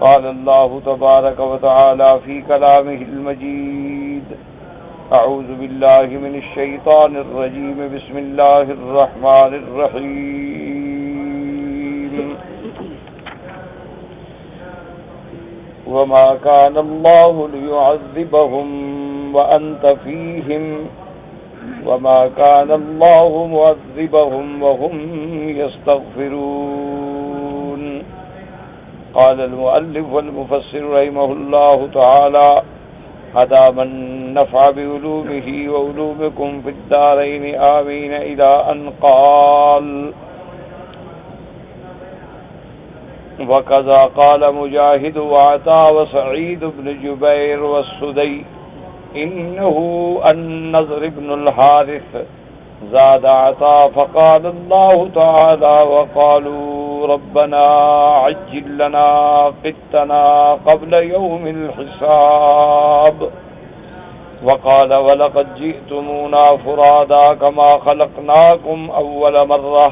قال الله تبارك وتعالى في كلامه المجيد: أعوذ بالله من الشيطان الرجيم. بسم الله الرحمن الرحيم. وما كان الله ليعذبهم وأنت فيهم وما كان الله معذبهم وهم يستغفرون. قال المؤلف والمفسر رحمه الله تعالى: أدام النفع بعلومه وعلومكم في الدارين آمين، إلى أن قال: وكذا قال مجاهد وعطاء وسعيد بن جبير والسدي إنه النضر بن الحارث. زاد عطاء فقال الله تعالى: وقالوا ربنا عجل لنا قطنا قبل يوم الحساب. وقال: ولقد جئتمونا فرادا كما خلقناكم أول مرة.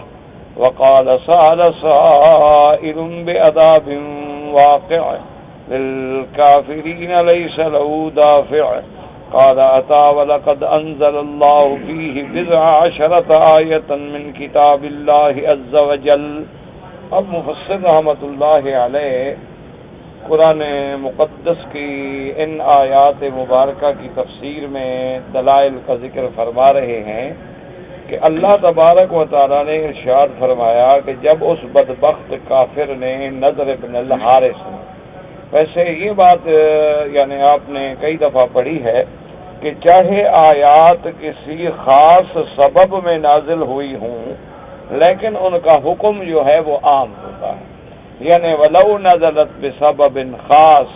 وقال: سأل سائل بعذاب واقع للكافرين ليس له دافع. قال عطاء: ولقد أنزل الله فيه 19 آية من كتاب الله عز وجل. اب مفسر رحمۃ اللہ علیہ قرآن مقدس کی ان آیات مبارکہ کی تفسیر میں دلائل کا ذکر فرما رہے ہیں کہ اللہ تبارک و تعالیٰ نے ارشاد فرمایا کہ جب اس بدبخت کافر نے نضر بن الحارث نے، ویسے یہ بات یعنی آپ نے کئی دفعہ پڑھی ہے کہ چاہے آیات کسی خاص سبب میں نازل ہوئی ہوں لیکن ان کا حکم جو ہے وہ عام ہوتا ہے، یعنی ولو نزلت بسبب خاص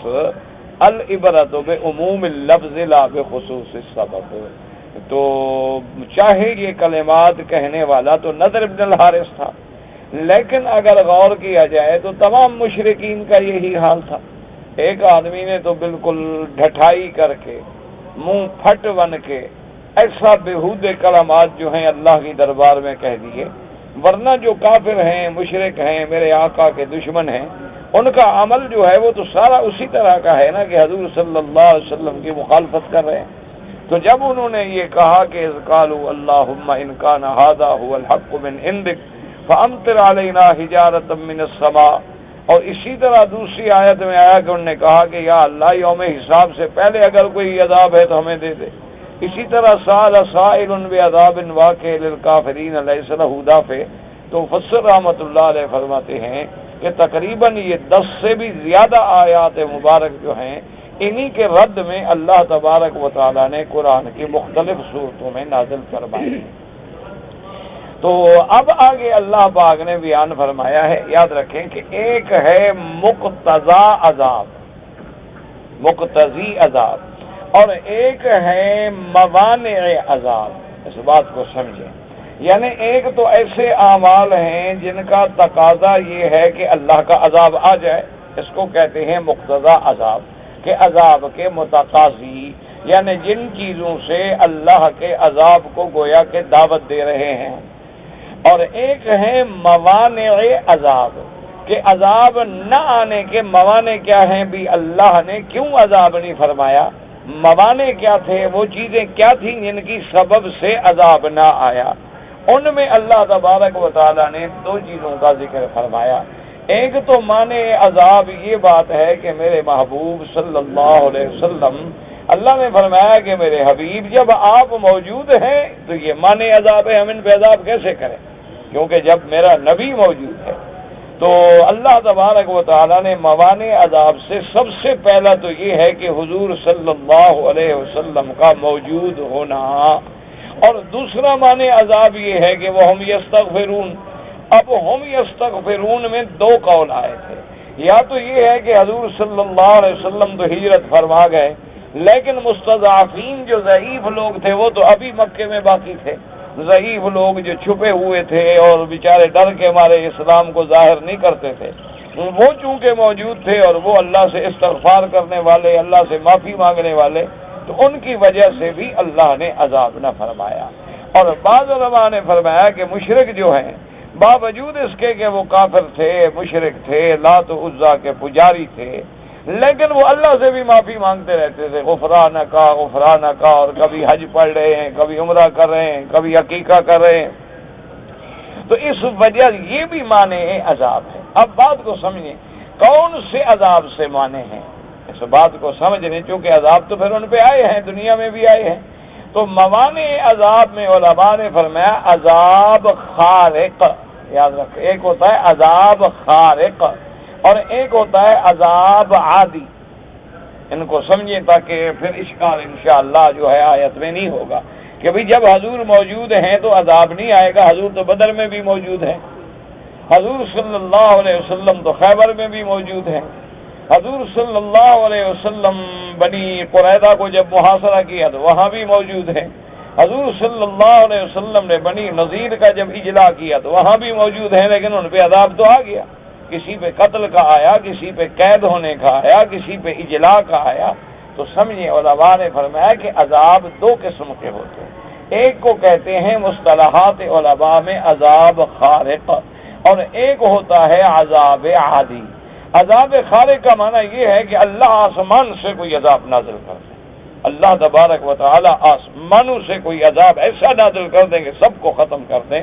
العبرت بعموم اللفظ لا بخصوص السبب. تو چاہے یہ کلمات کہنے والا تو نضر بن الحارث تھا، لیکن اگر غور کیا جائے تو تمام مشرکین کا یہی حال تھا. ایک آدمی نے تو بالکل ڈھٹائی کر کے منہ پھٹ بن کے ایسا بےہودے کلمات جو ہیں اللہ کی دربار میں کہہ دیے، ورنہ جو کافر ہیں، مشرک ہیں، میرے آقا کے دشمن ہیں، ان کا عمل جو ہے وہ تو سارا اسی طرح کا ہے نا کہ حضور صلی اللہ علیہ وسلم کی مخالفت کر رہے ہیں. تو جب انہوں نے یہ کہا کہ اذ قالوا اللہم ان کان ھذا ھو الحق من عندک فامطر علینا حجارۃ من السماء، اور اسی طرح دوسری آیت میں آیا کہ انہوں نے کہا کہ یا اللہ یوم حساب سے پہلے اگر کوئی عذاب ہے تو ہمیں دے دے. اسی طرح سأل سائل بعذاب واقع للکافرین لیس لہ دافع. تو مفسر رحمۃ اللہ علیہ فرماتے ہیں کہ تقریباً یہ 10 سے بھی زیادہ آیات مبارک جو ہیں انہی کے رد میں اللہ تبارک و تعالیٰ نے قرآن کی مختلف صورتوں میں نازل فرمائی. تو اب آگے اللہ پاک نے بیان فرمایا ہے، یاد رکھیں کہ ایک ہے مقتضی عذاب، مقتضی عذاب، اور ایک ہے موانع عذاب. اس بات کو سمجھیں، یعنی ایک تو ایسے اعمال ہیں جن کا تقاضا یہ ہے کہ اللہ کا عذاب آ جائے، اس کو کہتے ہیں مقتضی عذاب، کہ عذاب کے متقاضی، یعنی جن چیزوں سے اللہ کے عذاب کو گویا کہ دعوت دے رہے ہیں. اور ایک ہے موانع عذاب، کہ عذاب نہ آنے کے موانع کیا ہیں، بھی اللہ نے کیوں عذاب نہیں فرمایا، موانع کیا تھے، وہ چیزیں کیا تھیں جن کی سبب سے عذاب نہ آیا. ان میں اللہ تبارک و تعالیٰ نے 2 چیزوں کا ذکر فرمایا. ایک تو معنی عذاب یہ بات ہے کہ میرے محبوب صلی اللہ علیہ وسلم، اللہ نے فرمایا کہ میرے حبیب جب آپ موجود ہیں تو یہ معنی عذاب ہے، ہم ان پہ عذاب کیسے کریں، کیونکہ جب میرا نبی موجود ہے. تو اللہ تبارک و تعالیٰ نے موانع عذاب سے سب سے پہلا تو یہ ہے کہ حضور صلی اللہ علیہ وسلم کا موجود ہونا، اور دوسرا معنی عذاب یہ ہے کہ وہ ہم یستغفرون. اب ہم یستغفرون میں 2 قول آئے تھے، یا تو یہ ہے کہ حضور صلی اللہ علیہ وسلم تو ہجرت فرما گئے، لیکن مستضعفین جو ضعیف لوگ تھے وہ تو ابھی مکے میں باقی تھے. ضعیف لوگ جو چھپے ہوئے تھے اور بیچارے ڈر کے ہمارے اسلام کو ظاہر نہیں کرتے تھے، وہ چونکہ موجود تھے اور وہ اللہ سے استغفار کرنے والے، اللہ سے معافی مانگنے والے، تو ان کی وجہ سے بھی اللہ نے عذاب نہ فرمایا. اور بعض علماء نے فرمایا کہ مشرک جو ہیں باوجود اس کے کہ وہ کافر تھے، مشرک تھے، لات و عزا کے پجاری تھے، لیکن وہ اللہ سے بھی معافی مانگتے رہتے تھے، غفرانہ کا، اور کبھی حج پڑھ رہے ہیں، کبھی عمرہ کر رہے ہیں، کبھی عقیقہ کر رہے ہیں۔ تو اس وجہ یہ بھی معنی عذاب ہے۔ اب بات کو سمجھیں، کون سے عذاب سے معنی ہیں، اس بات کو سمجھ لیں، چونکہ عذاب تو پھر ان پہ آئے ہیں، دنیا میں بھی آئے ہیں۔ تو موانع عذاب میں علماء نے فرمایا عذاب خارق، یاد رکھو، ایک ہوتا ہے عذاب خارق اور ایک ہوتا ہے عذاب عادی۔ ان کو سمجھیں تاکہ پھر اشکال انشاءاللہ جو ہے آیت میں نہیں ہوگا کہ بھئی جب حضور موجود ہیں تو عذاب نہیں آئے گا۔ حضور تو بدر میں بھی موجود ہیں، حضور صلی اللہ علیہ وسلم تو خیبر میں بھی موجود ہیں، حضور صلی اللہ علیہ وسلم بنی قریظہ کو جب محاصرہ کیا تو وہاں بھی موجود ہیں، حضور صلی اللہ علیہ وسلم نے بنی نذیر کا جب اجلاء کیا تو وہاں بھی موجود ہیں، لیکن ان پہ عذاب تو آ گیا، کسی پہ قتل کا آیا، کسی پہ قید ہونے کا آیا، کسی پہ اجلاء کا آیا۔ تو سمجھیں علماء نے فرمایا کہ عذاب دو قسم کے ہوتے ہیں، ایک کو کہتے ہیں مصطلحات علماء میں عذاب خارق اور ایک ہوتا ہے عذاب عادی۔ عذاب خارق کا معنی یہ ہے کہ اللہ آسمان سے کوئی عذاب نازل کر دے، اللہ تبارک و تعالی آسمانوں سے کوئی عذاب ایسا نازل کر دیں کہ سب کو ختم کر دیں،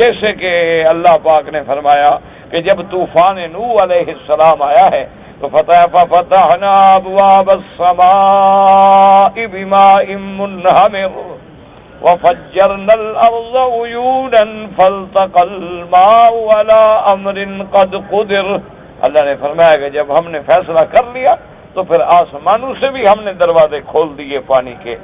جیسے کہ اللہ پاک نے فرمایا کہ جب طوفان نوح علیہ السلام آیا ہے تو فَفَتَحْنَا أَبْوَابَ السَّمَاءِ بِمَاءٍ مُنْهَمِرٍ وَفَجَّرْنَا الْأَرْضَ عُيُونًا فَالْتَقَى الْمَاءُ عَلَى أَمْرٍ قَدْ قُدِرَ۔ اللہ نے فرمایا کہ جب ہم نے فیصلہ کر لیا تو پھر آسمانوں سے بھی ہم نے دروازے کھول دیے پانی کے،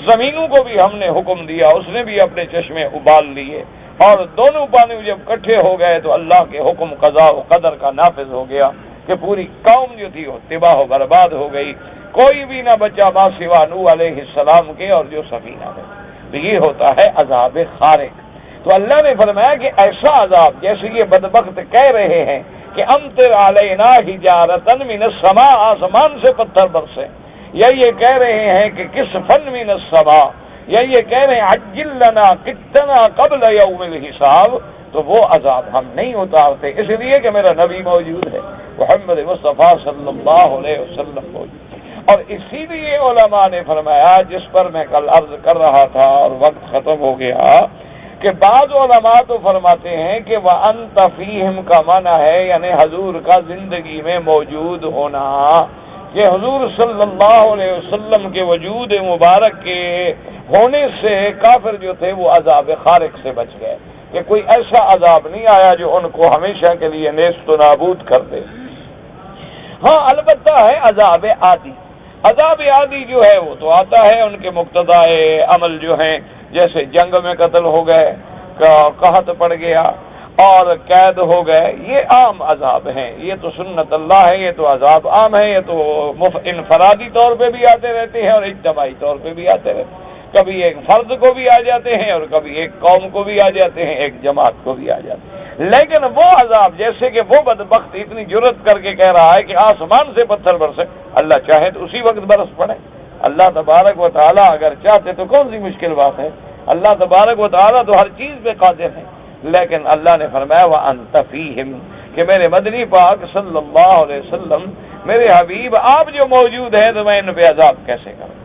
زمینوں کو بھی ہم نے حکم دیا، اس نے بھی اپنے چشمے ابال لیے، اور دونوں پانی جب کٹھے ہو گئے تو اللہ کے حکم قضاء و قدر کا نافذ ہو گیا کہ پوری قوم جو تھی وہ تباہ و برباد ہو گئی، کوئی بھی نہ بچا ما سوا نوح علیہ السلام کے اور جو سفینہ میں۔ تو یہ ہوتا ہے عذاب خارق۔ تو اللہ نے فرمایا کہ ایسا عذاب جیسے یہ بدبخت کہہ رہے ہیں کہ امطر علینا حجارۃ من السماء، آسمان سے پتھر برسے، یا یہ کہہ رہے ہیں کہ کسفا من السماء، یا یہ کہہ رہے ہیں عجل لنا قطنا قبل یوم الحساب، تو وہ عذاب ہم نہیں اتارتے، اس لیے کہ میرا نبی موجود ہے، محمد مصطفیٰ صلی اللہ علیہ وسلم موجود ہے۔ اور اسی لیے علماء نے فرمایا، جس پر میں کل عرض کر رہا تھا اور وقت ختم ہو گیا، کہ بعض علماء تو فرماتے ہیں کہ وَأَنْتَ فِيهِمْ کا معنی ہے یعنی حضور کا زندگی میں موجود ہونا، کہ حضور صلی اللہ علیہ وسلم کے وجود مبارک کے ہونے سے کافر جو تھے وہ عذاب خارق سے بچ گئے، کہ کوئی ایسا عذاب نہیں آیا جو ان کو ہمیشہ کے لیے نیست و نابود کر دے۔ ہاں البتہ ہے عذاب عادی، عذاب عادی جو ہے وہ تو آتا ہے، ان کے مقتضائے عمل جو ہیں، جیسے جنگ میں قتل ہو گئے، قحط پڑ گیا اور قید ہو گئے، یہ عام عذاب ہیں، یہ تو سنت اللہ ہے، یہ تو عذاب عام ہے، یہ تو انفرادی طور پہ بھی آتے رہتے ہیں اور اجتماعی طور پہ بھی آتے رہتے ہیں، کبھی ایک فرد کو بھی آ جاتے ہیں اور کبھی ایک قوم کو بھی آ جاتے ہیں، ایک جماعت کو بھی آ جاتے ہیں۔ لیکن وہ عذاب جیسے کہ وہ بدبخت اتنی جرت کر کے کہہ رہا ہے کہ آسمان سے پتھر برسے، اللہ چاہے تو اسی وقت برس پڑے، اللہ تبارک و تعالیٰ اگر چاہتے تو کون سی مشکل بات ہے، اللہ تبارک و تعالیٰ تو ہر چیز پہ قادر ہے، لیکن اللہ نے فرمایا وَأَنْتَ فِيهِمْ کہ میرے مدنی پاک صلی اللہ علیہ وسلم، میرے حبیب آپ جو موجود ہیں تو میں ان پہ عذاب کیسے کروں؟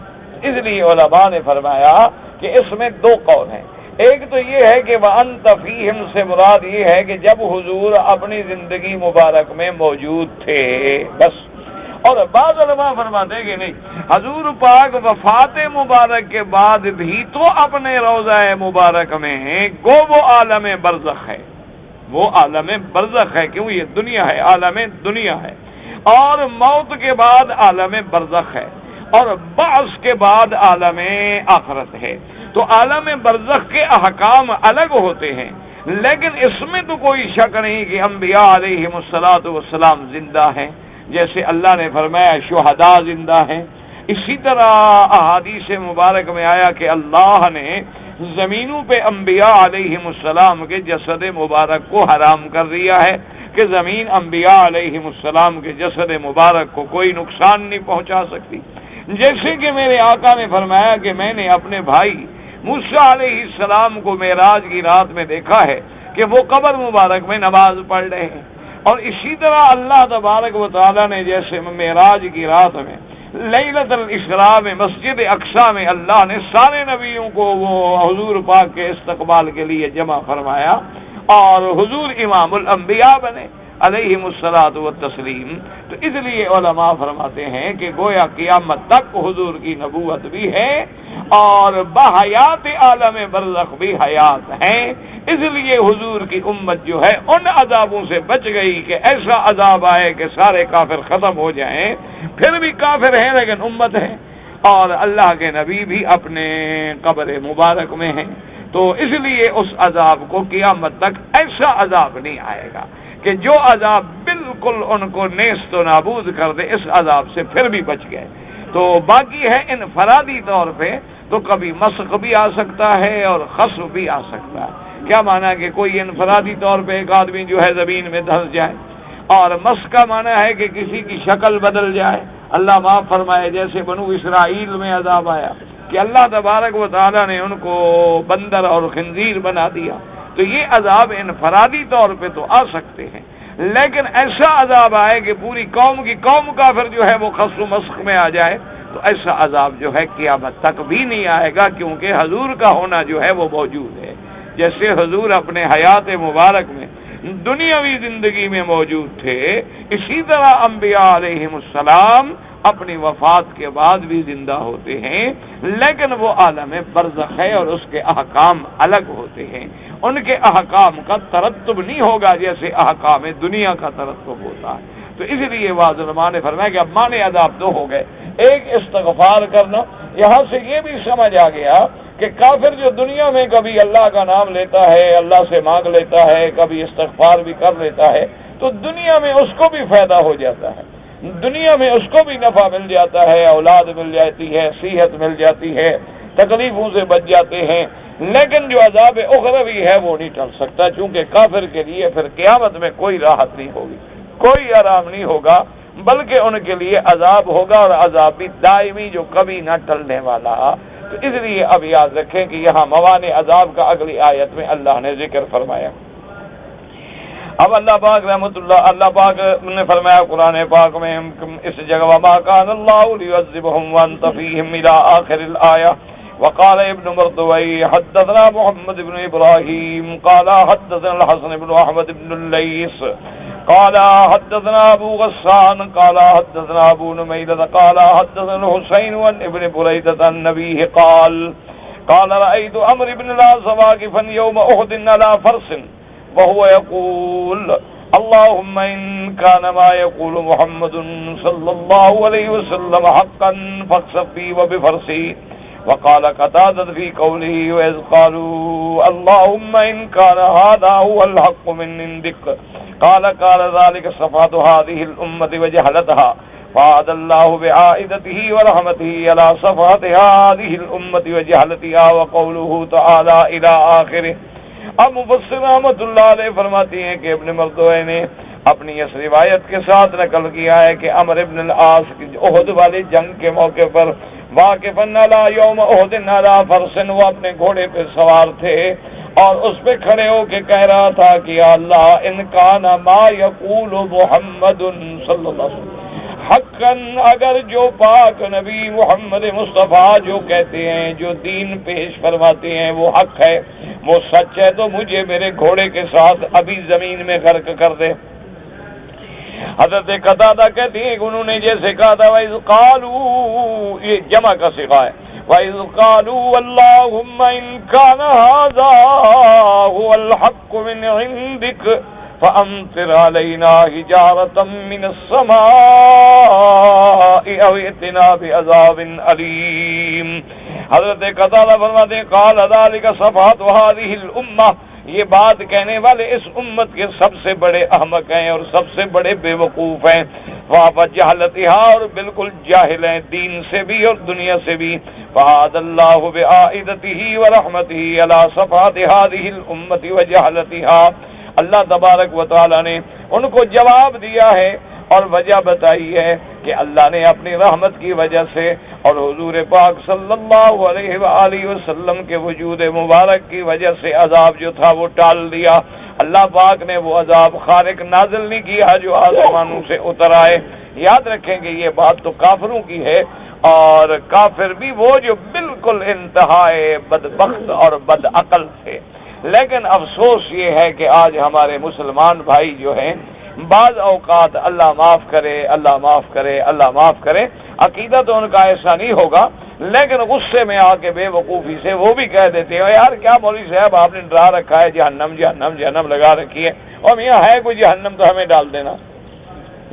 اس لیے علماء نے فرمایا کہ اس میں دو قول ہیں، ایک تو یہ ہے کہ وَأَنْتَ فِيهِمْ سے مراد یہ ہے کہ جب حضور اپنی زندگی مبارک میں موجود تھے بس، اور بعض علماء فرماتے ہیں کہ نہیں، حضور پاک وفات مبارک کے بعد بھی تو اپنے روضہ مبارک میں ہیں، گو وہ عالم برزخ ہے، وہ عالم برزخ ہے، کیوں یہ دنیا ہے، عالم دنیا ہے، اور موت کے بعد عالم برزخ ہے، اور بعث کے بعد عالم آخرت ہے۔ تو عالم برزخ کے احکام الگ ہوتے ہیں، لیکن اس میں تو کوئی شک نہیں کہ انبیاء علیہم الصلاۃ زندہ ہیں، جیسے اللہ نے فرمایا شہداء زندہ ہیں، اسی طرح احادیث مبارک میں آیا کہ اللہ نے زمینوں پہ انبیاء علیہم السلام کے جسد مبارک کو حرام کر دیا ہے کہ زمین انبیاء علیہم السلام کے جسد مبارک کو کوئی نقصان نہیں پہنچا سکتی، جیسے کہ میرے آقا نے فرمایا کہ میں نے اپنے بھائی موسیٰ علیہ السلام کو معراج کی رات میں دیکھا ہے کہ وہ قبر مبارک میں نماز پڑھ رہے ہیں۔ اور اسی طرح اللہ تبارک و تعالیٰ نے جیسے معراج کی رات میں لیلۃ الاسراء میں مسجد اقصی میں اللہ نے سارے نبیوں کو وہ حضور پاک کے استقبال کے لیے جمع فرمایا اور حضور امام الانبیاء بنے علیہم الصلاۃ والتسلیم، تو اس لیے علماء فرماتے ہیں کہ گویا قیامت تک حضور کی نبوت بھی ہے اور بحیات عالم برزخ بھی حیات ہیں، اس لیے حضور کی امت جو ہے ان عذابوں سے بچ گئی کہ ایسا عذاب آئے کہ سارے کافر ختم ہو جائیں، پھر بھی کافر ہیں لیکن امت ہے، اور اللہ کے نبی بھی اپنے قبر مبارک میں ہیں، تو اس لیے اس عذاب کو قیامت تک ایسا عذاب نہیں آئے گا کہ جو عذاب بالکل ان کو نیست و نابود کر دے، اس عذاب سے پھر بھی بچ گئے۔ تو باقی ہے انفرادی طور پہ تو کبھی مسخ بھی آ سکتا ہے اور خسف بھی آ سکتا ہے۔ کیا مانا کہ کوئی انفرادی طور پہ ایک آدمی جو ہے زمین میں دھنس جائے، اور مسخ کا مانا ہے کہ کسی کی شکل بدل جائے، اللہ معاف فرمائے، جیسے بنو اسرائیل میں عذاب آیا کہ اللہ تبارک و تعالیٰ نے ان کو بندر اور خنزیر بنا دیا، تو یہ عذاب انفرادی طور پہ تو آ سکتے ہیں، لیکن ایسا عذاب آئے کہ پوری قوم کی قوم کافر جو ہے وہ خس و مسخ میں آ جائے، تو ایسا عذاب جو ہے قیامت تک بھی نہیں آئے گا، کیونکہ حضور کا ہونا جو ہے وہ موجود ہے۔ جیسے حضور اپنے حیات مبارک میں دنیاوی زندگی میں موجود تھے، اسی طرح انبیاء علیہم السلام اپنی وفات کے بعد بھی زندہ ہوتے ہیں، لیکن وہ عالم برزخ ہے اور اس کے احکام الگ ہوتے ہیں، ان کے احکام کا ترتب نہیں ہوگا جیسے احکام دنیا کا ترتب ہوتا ہے۔ تو اس لیے بعض علماء نے فرمایا کہ اب معنی عذاب دو ہو گئے، ایک استغفار کرنا، یہاں سے یہ بھی سمجھ آ گیا کہ کافر جو دنیا میں کبھی اللہ کا نام لیتا ہے، اللہ سے مانگ لیتا ہے، کبھی استغفار بھی کر لیتا ہے، تو دنیا میں اس کو بھی فائدہ ہو جاتا ہے، دنیا میں اس کو بھی نفع مل جاتا ہے، اولاد مل جاتی ہے، صحت مل جاتی ہے، تکلیفوں سے بچ جاتے ہیں، لیکن جو عذاب اخروی ہے وہ نہیں ٹل سکتا، چونکہ کافر کے لیے پھر قیامت میں کوئی راحت نہیں ہوگی، کوئی آرام نہیں ہوگا، بلکہ ان کے لیے عذاب ہوگا، اور عذاب بھی دائمی جو کبھی نہ ٹلنے والا۔ تو اس لیے اب یاد رکھیں کہ یہاں موانع عذاب کا اگلی آیت میں اللہ نے ذکر فرمایا۔ اب اللہ پاک نے فرمایا قرآن پاک میں اس جگہ وما كان الله ليعذبهم وانت فيهم الى آخر الآية۔ وقال ابن مردوي حدثنا محمد بن ابراهيم قال حدثنا الحسن بن احمد بن الليث قال حدثنا ابو غسان قال حدثنا ابو نميرة قال حدثنا الحسين عن ابن بريدة عن نبيه قال رأيت عمرو بن العاص واقفا يوم أحد على فرس وهو يقول اللهم إن كان ما يقول محمد صلى الله عليه وسلم حقا فاخسف بي وبفرسي۔ وقال قتادة في قوله وإذ قالوا اللهم إن كان هذا هو الحق من عندك قال ذلك صفات هذه الأمة وجهلتها فعاد الله بعائدته ورحمته على صفات هذه الأمة وجهلتها وقوله تعالى إلى آخره۔ اب مفسر رحمۃ اللہ علیہ فرماتی ہیں کہ ابن مردوی نے اپنی اس روایت کے ساتھ نقل کیا ہے کہ عمرو بن العاص احد والی جنگ کے موقع پر واقف علی یوم احد علی فرس، وہ اپنے گھوڑے پہ سوار تھے اور اس پہ کھڑے ہو کے کہہ رہا تھا کہ یا اللہ ان کان ما یقول محمد صلی اللہ علیہ وسلم حقاً، اگر جو پاک نبی محمد مصطفیٰ جو کہتے ہیں، جو دین پیش فرماتے ہیں وہ حق ہے، وہ سچ ہے، تو مجھے میرے گھوڑے کے ساتھ ابھی زمین میں غرق کر دے۔ حضرت قتادہ کہتے ہیں کہ انہوں نے جیسے کہا تھا وَإِذْ قَالُوا، یہ جمع کا صیغہ ہے، وَإِذْ قَالُوا اللَّهُمَّ إِنْ كَانَ هَذَا هُوَ الْحَقُّ مِنْ عِنْدِكَ فَأَمْطِرْ عَلَيْنَا حِجَارَةً مِّنَ السَّمَاءِ أَوْ ائْتِنَا بِعَذَابٍ أَلِيمٍ۔ حضرت قتادہ فرماتے ہیں قال ذلك صفات هذه الامه، یہ بات کہنے والے اس امت کے سب سے بڑے احمق ہیں اور سب سے بڑے بے وقوف ہیں، وہاں جہلتها، اور بالکل جاہل ہیں دین سے بھی اور دنیا سے بھی۔ فعاد اللہ بعائدته ورحمته على صفات هذه الامه وجهلتها، اللہ تبارک و تعالی نے ان کو جواب دیا ہے اور وجہ بتائی ہے کہ اللہ نے اپنی رحمت کی وجہ سے اور حضور پاک صلی اللہ علیہ وآلہ وسلم کے وجود مبارک کی وجہ سے عذاب جو تھا وہ ٹال دیا، اللہ پاک نے وہ عذاب خارق نازل نہیں کیا جو آسمانوں سے اتر آئے۔ یاد رکھیں کہ یہ بات تو کافروں کی ہے، اور کافر بھی وہ جو بالکل انتہائے بدبخت اور بد عقل تھے۔ لیکن افسوس یہ ہے کہ آج ہمارے مسلمان بھائی جو ہیں بعض اوقات اللہ معاف کرے، اللہ معاف کرے، اللہ معاف کرے، عقیدہ تو ان کا ایسا نہیں ہوگا، لیکن غصے میں آ کے بے وقوفی سے وہ بھی کہہ دیتے ہیں یار کیا مولوی صاحب آپ نے ڈرا رکھا ہے، جہنم جہنم جہنم لگا رکھی ہے، اور یہاں ہے کوئی جہنم تو ہمیں ڈال دینا،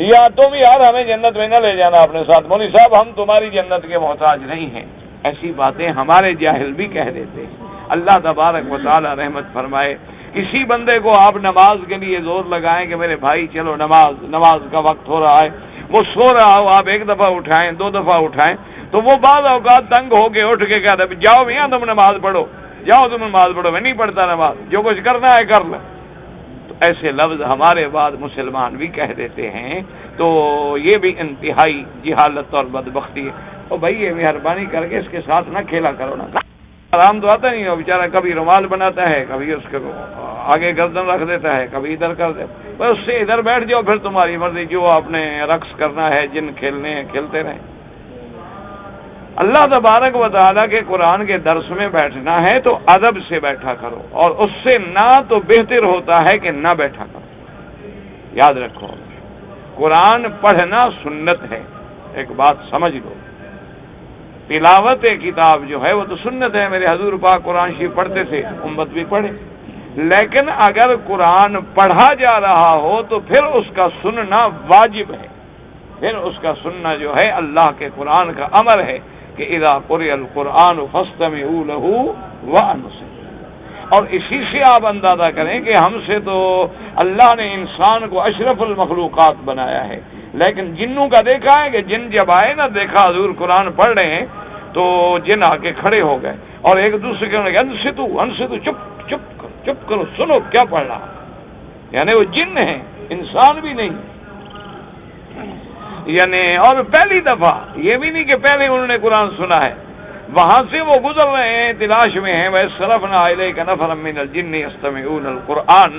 یا تم یار ہمیں جنت میں نہ لے جانا اپنے ساتھ، مولوی صاحب ہم تمہاری جنت کے محتاج نہیں ہیں۔ ایسی باتیں ہمارے جاہل بھی کہہ دیتے ہیں۔ اللہ تبارک و تعالی رحمت فرمائے۔ کسی بندے کو آپ نماز کے لیے زور لگائیں کہ میرے بھائی چلو نماز کا وقت ہو رہا ہے، وہ سو رہا ہو، آپ ایک دفعہ اٹھائیں، دو دفعہ اٹھائیں، تو وہ بعض اوقات تنگ ہو کے اٹھ کے کہتا ہے جاؤ میاں تم نماز پڑھو، جاؤ تم نماز پڑھو، میں نہیں پڑھتا نماز، جو کچھ کرنا ہے کر لیں۔ تو ایسے لفظ ہمارے بعد مسلمان بھی کہہ دیتے ہیں، تو یہ بھی انتہائی جہالت اور بدبختی ہے۔ او بھائی یہ مہربانی کر کے اس کے ساتھ نہ کھیلا کرو نا، آرام تو آتا نہیں ہو، بیچارہ کبھی رومال بناتا ہے، کبھی اس کے آگے گردن رکھ دیتا ہے، کبھی ادھر کر دیتا ہے، بس اس سے ادھر بیٹھ جاؤ، پھر تمہاری مرضی، جو آپ نے رقص کرنا ہے، جن کھیلنے ہیں کھیلتے رہیں۔ اللہ تبارک و تعالیٰ کے قرآن کے درس میں بیٹھنا ہے تو ادب سے بیٹھا کرو، اور اس سے نہ تو بہتر ہوتا ہے کہ نہ بیٹھا کرو۔ یاد رکھو قرآن پڑھنا سنت ہے، ایک بات سمجھ لو، تلاوت کتاب جو ہے وہ تو سنت ہے، میرے حضور پاک قرآن شریف پڑھتے تھے، امت بھی پڑھے، لیکن اگر قرآن پڑھا جا رہا ہو تو پھر اس کا سننا واجب ہے، پھر اس کا سننا جو ہے اللہ کے قرآن کا امر ہے کہ اذا قرئ القرآن فاستمعوا له وانصتوا۔ اور اسی سے آپ اندازہ کریں کہ ہم سے تو اللہ نے انسان کو اشرف المخلوقات بنایا ہے، لیکن جنوں کا دیکھا ہے کہ جن جب آئے نا دیکھا حضور قرآن پڑھ رہے ہیں تو جن آ کے کھڑے ہو گئے اور ایک دوسرے کے انصتو چپ کرو سنو کیا پڑھ رہا، یعنی وہ جن ہیں انسان بھی نہیں، یعنی اور پہلی دفعہ یہ بھی نہیں کہ پہلے انہوں نے قرآن سنا ہے، وہاں سے وہ گزر رہے ہیں، تلاش میں ہیں، وَيَصْرَفْنَا إِلَيْكَ نَفَرًا مِّنَ الْجِنِّ يَسْتَمِعُونَ الْقُرْآنَ۔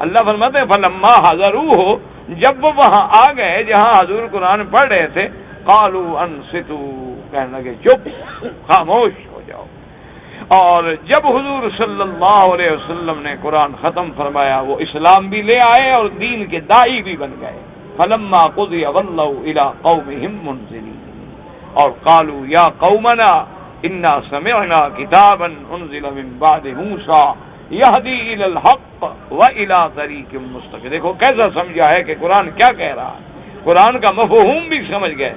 اللہ فرماتے ہیں فَلَمَّا حَضَرُوهُ، جب وہ وہاں آ گئے جہاں حضور قرآن پڑھ رہے تھے، قَالُوا أَنصِتُوا، کہنے لگے چپ خاموش ہو جاؤ۔ اور جب حضور صلی اللہ علیہ وسلم نے قرآن ختم فرمایا وہ اسلام بھی لے آئے اور دین کے داعی بھی بن گئے۔ فَلَمَّا قُضِيَ وَلَّوْا إِلَىٰ قَوْمِهِمْ مُنذِرِينَ، اور قالوا یا قومنا انا سمعنا کتابا انزل من بعد موسیٰ یہدی الی الحق والی طریق مستقیم۔ دیکھو کیسا سمجھا ہے کہ قرآن کیا کہہ رہا ہے، قرآن کا مفہوم بھی سمجھ گئے،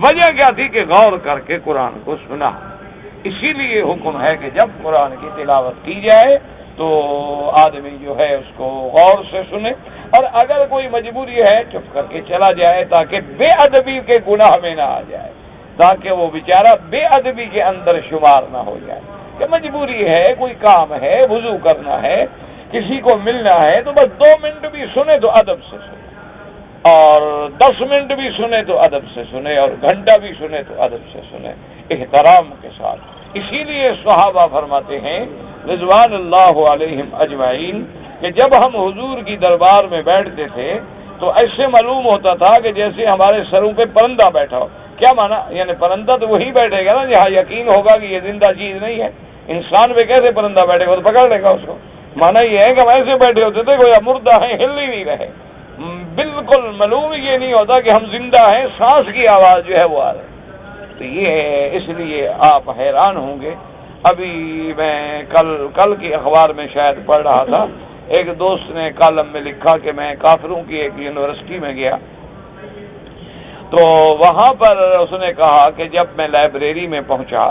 وجہ کیا تھی کہ غور کر کے قرآن کو سنا۔ اسی لیے حکم ہے کہ جب قرآن کی تلاوت کی جائے تو آدمی جو ہے اس کو غور سے سنے، اور اگر کوئی مجبوری ہے چپ کر کے چلا جائے تاکہ بے ادبی کے گناہ میں نہ آ جائے، تاکہ وہ بیچارہ بے ادبی کے اندر شمار نہ ہو جائے کہ مجبوری ہے، کوئی کام ہے، وضو کرنا ہے، کسی کو ملنا ہے، تو بس 2 منٹ بھی سنے تو ادب سے سنے، اور 10 منٹ بھی سنے تو ادب سے سنے، اور گھنٹہ بھی سنے تو ادب سے سنے، احترام کے ساتھ۔ اسی لیے صحابہ فرماتے ہیں رضوان اللہ علیہم اجمعین کہ جب ہم حضور کی دربار میں بیٹھتے تھے تو ایسے معلوم ہوتا تھا کہ جیسے ہمارے سروں پہ پرندہ بیٹھا ہو۔ کیا مانا؟ یعنی پرندہ تو وہی بیٹھے گا نا جہاں یقین ہوگا کہ یہ زندہ چیز نہیں ہے۔ انسان پہ کیسے پرندہ بیٹھے گا؟ تو پکڑ لے گا اس کو۔ مانا یہ ہے کہ ہم ایسے بیٹھے ہوتے تھے کوئی مردہ ہیں، ہل ہی نہیں رہے، بالکل معلوم یہ نہیں ہوتا کہ ہم زندہ ہیں، سانس کی آواز جو ہے وہ آ رہی۔ تو یہ اس لیے آپ حیران ہوں گے، ابھی میں کل کی اخبار میں شاید پڑھ رہا تھا، ایک دوست نے کالم میں لکھا کہ میں کافروں کی ایک یونیورسٹی میں گیا تو وہاں پر اس نے کہا کہ جب میں لائبریری میں پہنچا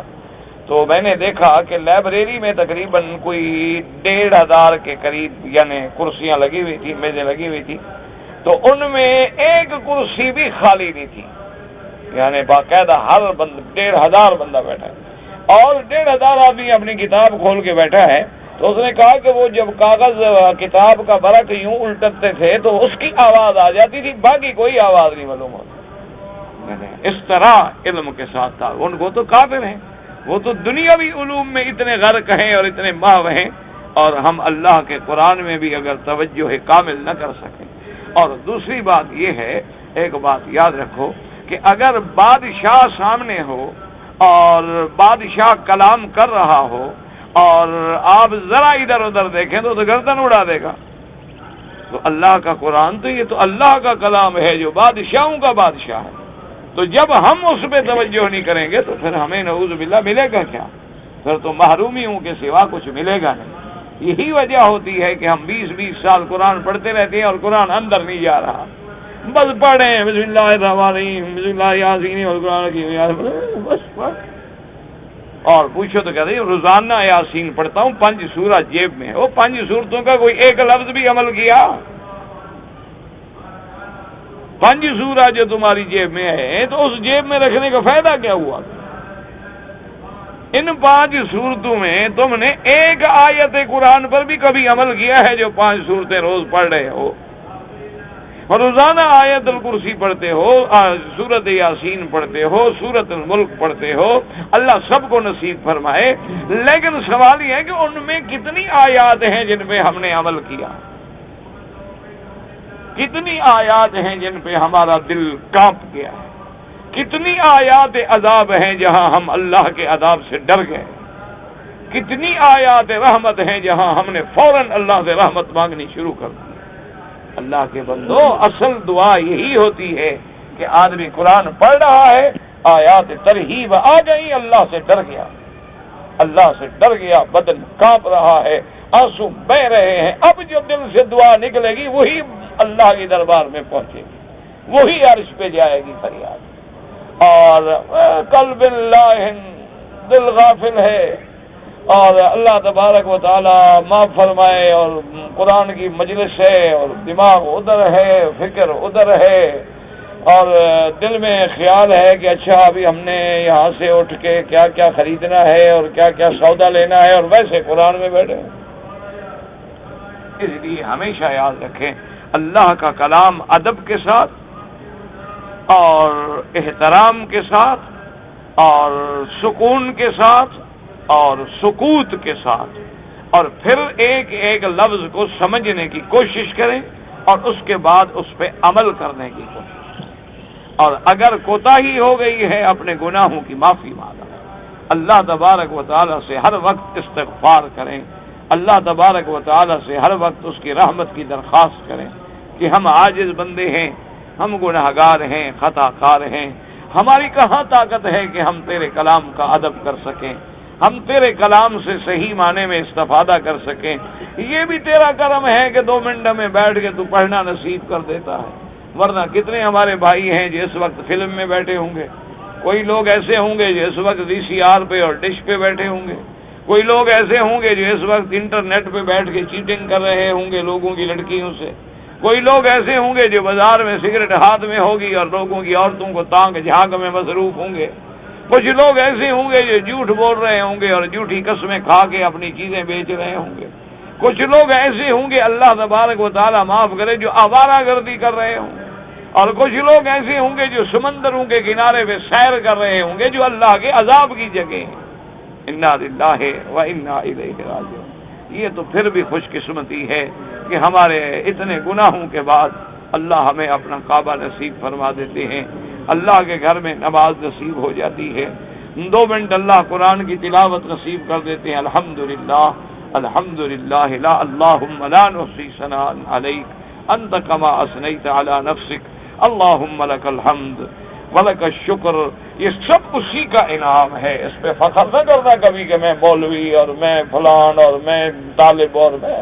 تو میں نے دیکھا کہ لائبریری میں تقریباً کوئی 1500 کے قریب یعنی کرسیاں لگی ہوئی تھی، میزیں لگی ہوئی تھی، تو ان میں ایک کرسی بھی خالی نہیں تھی، یعنی باقاعدہ ہر 1500 بندہ بیٹھا ہے، اور 1500 آدمی اپنی کتاب کھول کے بیٹھا ہے۔ تو اس نے کہا کہ وہ جب کاغذ کتاب کا برق یوں الٹتے تھے تو اس کی آواز آ جاتی تھی، باقی کوئی آواز نہیں معلوم ہوتی۔ اس طرح علم کے ساتھ تھا، ان کو تو کافر ہیں، وہ تو دنیاوی علوم میں اتنے غرق ہیں اور اتنے ماہر ہیں، اور ہم اللہ کے قرآن میں بھی اگر توجہ کامل نہ کر سکیں. اور دوسری بات یہ ہے، ایک بات یاد رکھو کہ اگر بادشاہ سامنے ہو اور بادشاہ کلام کر رہا ہو اور آپ ذرا ادھر ادھر دیکھیں تو گردن اڑا دے گا. تو اللہ کا قرآن تو یہ تو اللہ کا کلام ہے جو بادشاہوں کا بادشاہ ہے. تو جب ہم اس پہ توجہ نہیں کریں گے تو پھر ہمیں نعوذ باللہ ملے گا کیا؟ پھر تو محرومیوں کے سوا کچھ ملے گا نہیں. یہی وجہ ہوتی ہے کہ ہم 20-20 سال قرآن پڑھتے رہتے ہیں اور قرآن اندر نہیں جا رہا. بس پڑھیں بسم اللہ الرحمن الرحیم بسم اللہ یاسین والقرآن کی بس پڑھ. اور پوچھو تو کہتے ہیں روزانہ یاسین پڑھتا ہوں، 5 سورہ جیب میں. وہ 5 سورتوں کا کوئی ایک لفظ بھی عمل کیا؟ 5 سورہ جو تمہاری جیب میں ہے تو اس جیب میں رکھنے کا فائدہ کیا ہوا؟ ان 5 صورتوں میں تم نے ایک آیت قرآن پر بھی کبھی عمل کیا ہے جو 5 صورتیں روز پڑھ رہے ہو؟ اور روزانہ آیت الکرسی پڑھتے ہو، سورت یاسین پڑھتے ہو، سورت الملک پڑھتے ہو. اللہ سب کو نصیب فرمائے. لیکن سوال یہ ہے کہ ان میں کتنی آیات ہیں جن پہ ہم نے عمل کیا؟ کتنی آیات ہیں جن پہ ہمارا دل کانپ گیا؟ کتنی آیات عذاب ہیں جہاں ہم اللہ کے عذاب سے ڈر گئے؟ کتنی آیات رحمت ہیں جہاں ہم نے فوراً اللہ سے رحمت مانگنی شروع کر دی؟ اللہ کے بندو، اصل دعا یہی ہوتی ہے کہ آدمی قرآن پڑھ رہا ہے، آیات ترہیب آ گئی، اللہ سے ڈر گیا، اللہ سے ڈر گیا، بدن کانپ رہا ہے، آنسو بہ رہے ہیں. اب جو دل سے دعا نکلے گی وہی اللہ کے دربار میں پہنچے گی، وہی عرش پہ جائے گی فریاد. اور قلب اللہ دل غافل ہے اور اللہ تبارک و تعالی معاف فرمائے، اور قرآن کی مجلس ہے اور دماغ ادھر ہے، فکر ادھر ہے، اور دل میں خیال ہے کہ اچھا ابھی ہم نے یہاں سے اٹھ کے کیا کیا خریدنا ہے اور کیا کیا سودا لینا ہے، اور ویسے قرآن میں بیٹھے. اس لیے ہمیشہ یاد رکھیں اللہ کا کلام ادب کے ساتھ اور احترام کے ساتھ اور سکون کے ساتھ اور سکوت کے ساتھ، اور پھر ایک ایک لفظ کو سمجھنے کی کوشش کریں اور اس کے بعد اس پہ عمل کرنے کی کوشش کریں. اور اگر کوتاہی ہو گئی ہے اپنے گناہوں کی معافی مانگیں. اللہ تبارک و تعالیٰ سے ہر وقت استغفار کریں. اللہ تبارک و تعالیٰ سے ہر وقت اس کی رحمت کی درخواست کریں کہ ہم عاجز بندے ہیں، ہم گناہگار ہیں، خطا کار ہیں. ہماری کہاں طاقت ہے کہ ہم تیرے کلام کا ادب کر سکیں، ہم تیرے کلام سے صحیح معنی میں استفادہ کر سکیں. یہ بھی تیرا کرم ہے کہ 2 منٹ میں بیٹھ کے تو پڑھنا نصیب کر دیتا ہے. ورنہ کتنے ہمارے بھائی ہیں جو اس وقت فلم میں بیٹھے ہوں گے، کوئی لوگ ایسے ہوں گے جو اس وقت VCR پہ اور ڈش پہ بیٹھے ہوں گے، کوئی لوگ ایسے ہوں گے جو اس وقت انٹرنیٹ پہ بیٹھ کے چیٹنگ کر رہے ہوں گے لوگوں کی لڑکیوں سے، کوئی لوگ ایسے ہوں گے جو بازار میں سگریٹ ہاتھ میں ہوگی اور لوگوں کی عورتوں کو تانگ جھانک میں مصروف ہوں گے، کچھ لوگ ایسے ہوں گے جو جھوٹ بول رہے ہوں گے اور جھوٹی قسمیں کھا کے اپنی چیزیں بیچ رہے ہوں گے، کچھ لوگ ایسے ہوں گے اللہ تبارک و تعالیٰ معاف کرے جو آوارہ گردی کر رہے ہوں، اور کچھ لوگ ایسے ہوں گے جو سمندروں کے کنارے پہ سیر کر رہے ہوں گے جو اللہ کے عذاب کی جگہ ہیں. انا للہ و انا الیہ راجعون. یہ تو پھر بھی خوش قسمتی ہے کہ ہمارے اتنے گناہوں کے بعد اللہ ہمیں اپنا کعبہ نصیب فرما دیتے ہیں، اللہ کے گھر میں نماز نصیب ہو جاتی ہے، 2 منٹ اللہ قرآن کی تلاوت نصیب کر دیتے ہیں. الحمدللہ الحمدللہ لا اللہم لا نحصی ثناء علیک انت کما اثنیت علی نفسک اللہم لک الحمد ولک الشکر. یہ سب اسی کا انعام ہے. اس پہ فخر نہ کرنا کبھی کہ میں مولوی اور میں فلان اور میں طالب اور میں،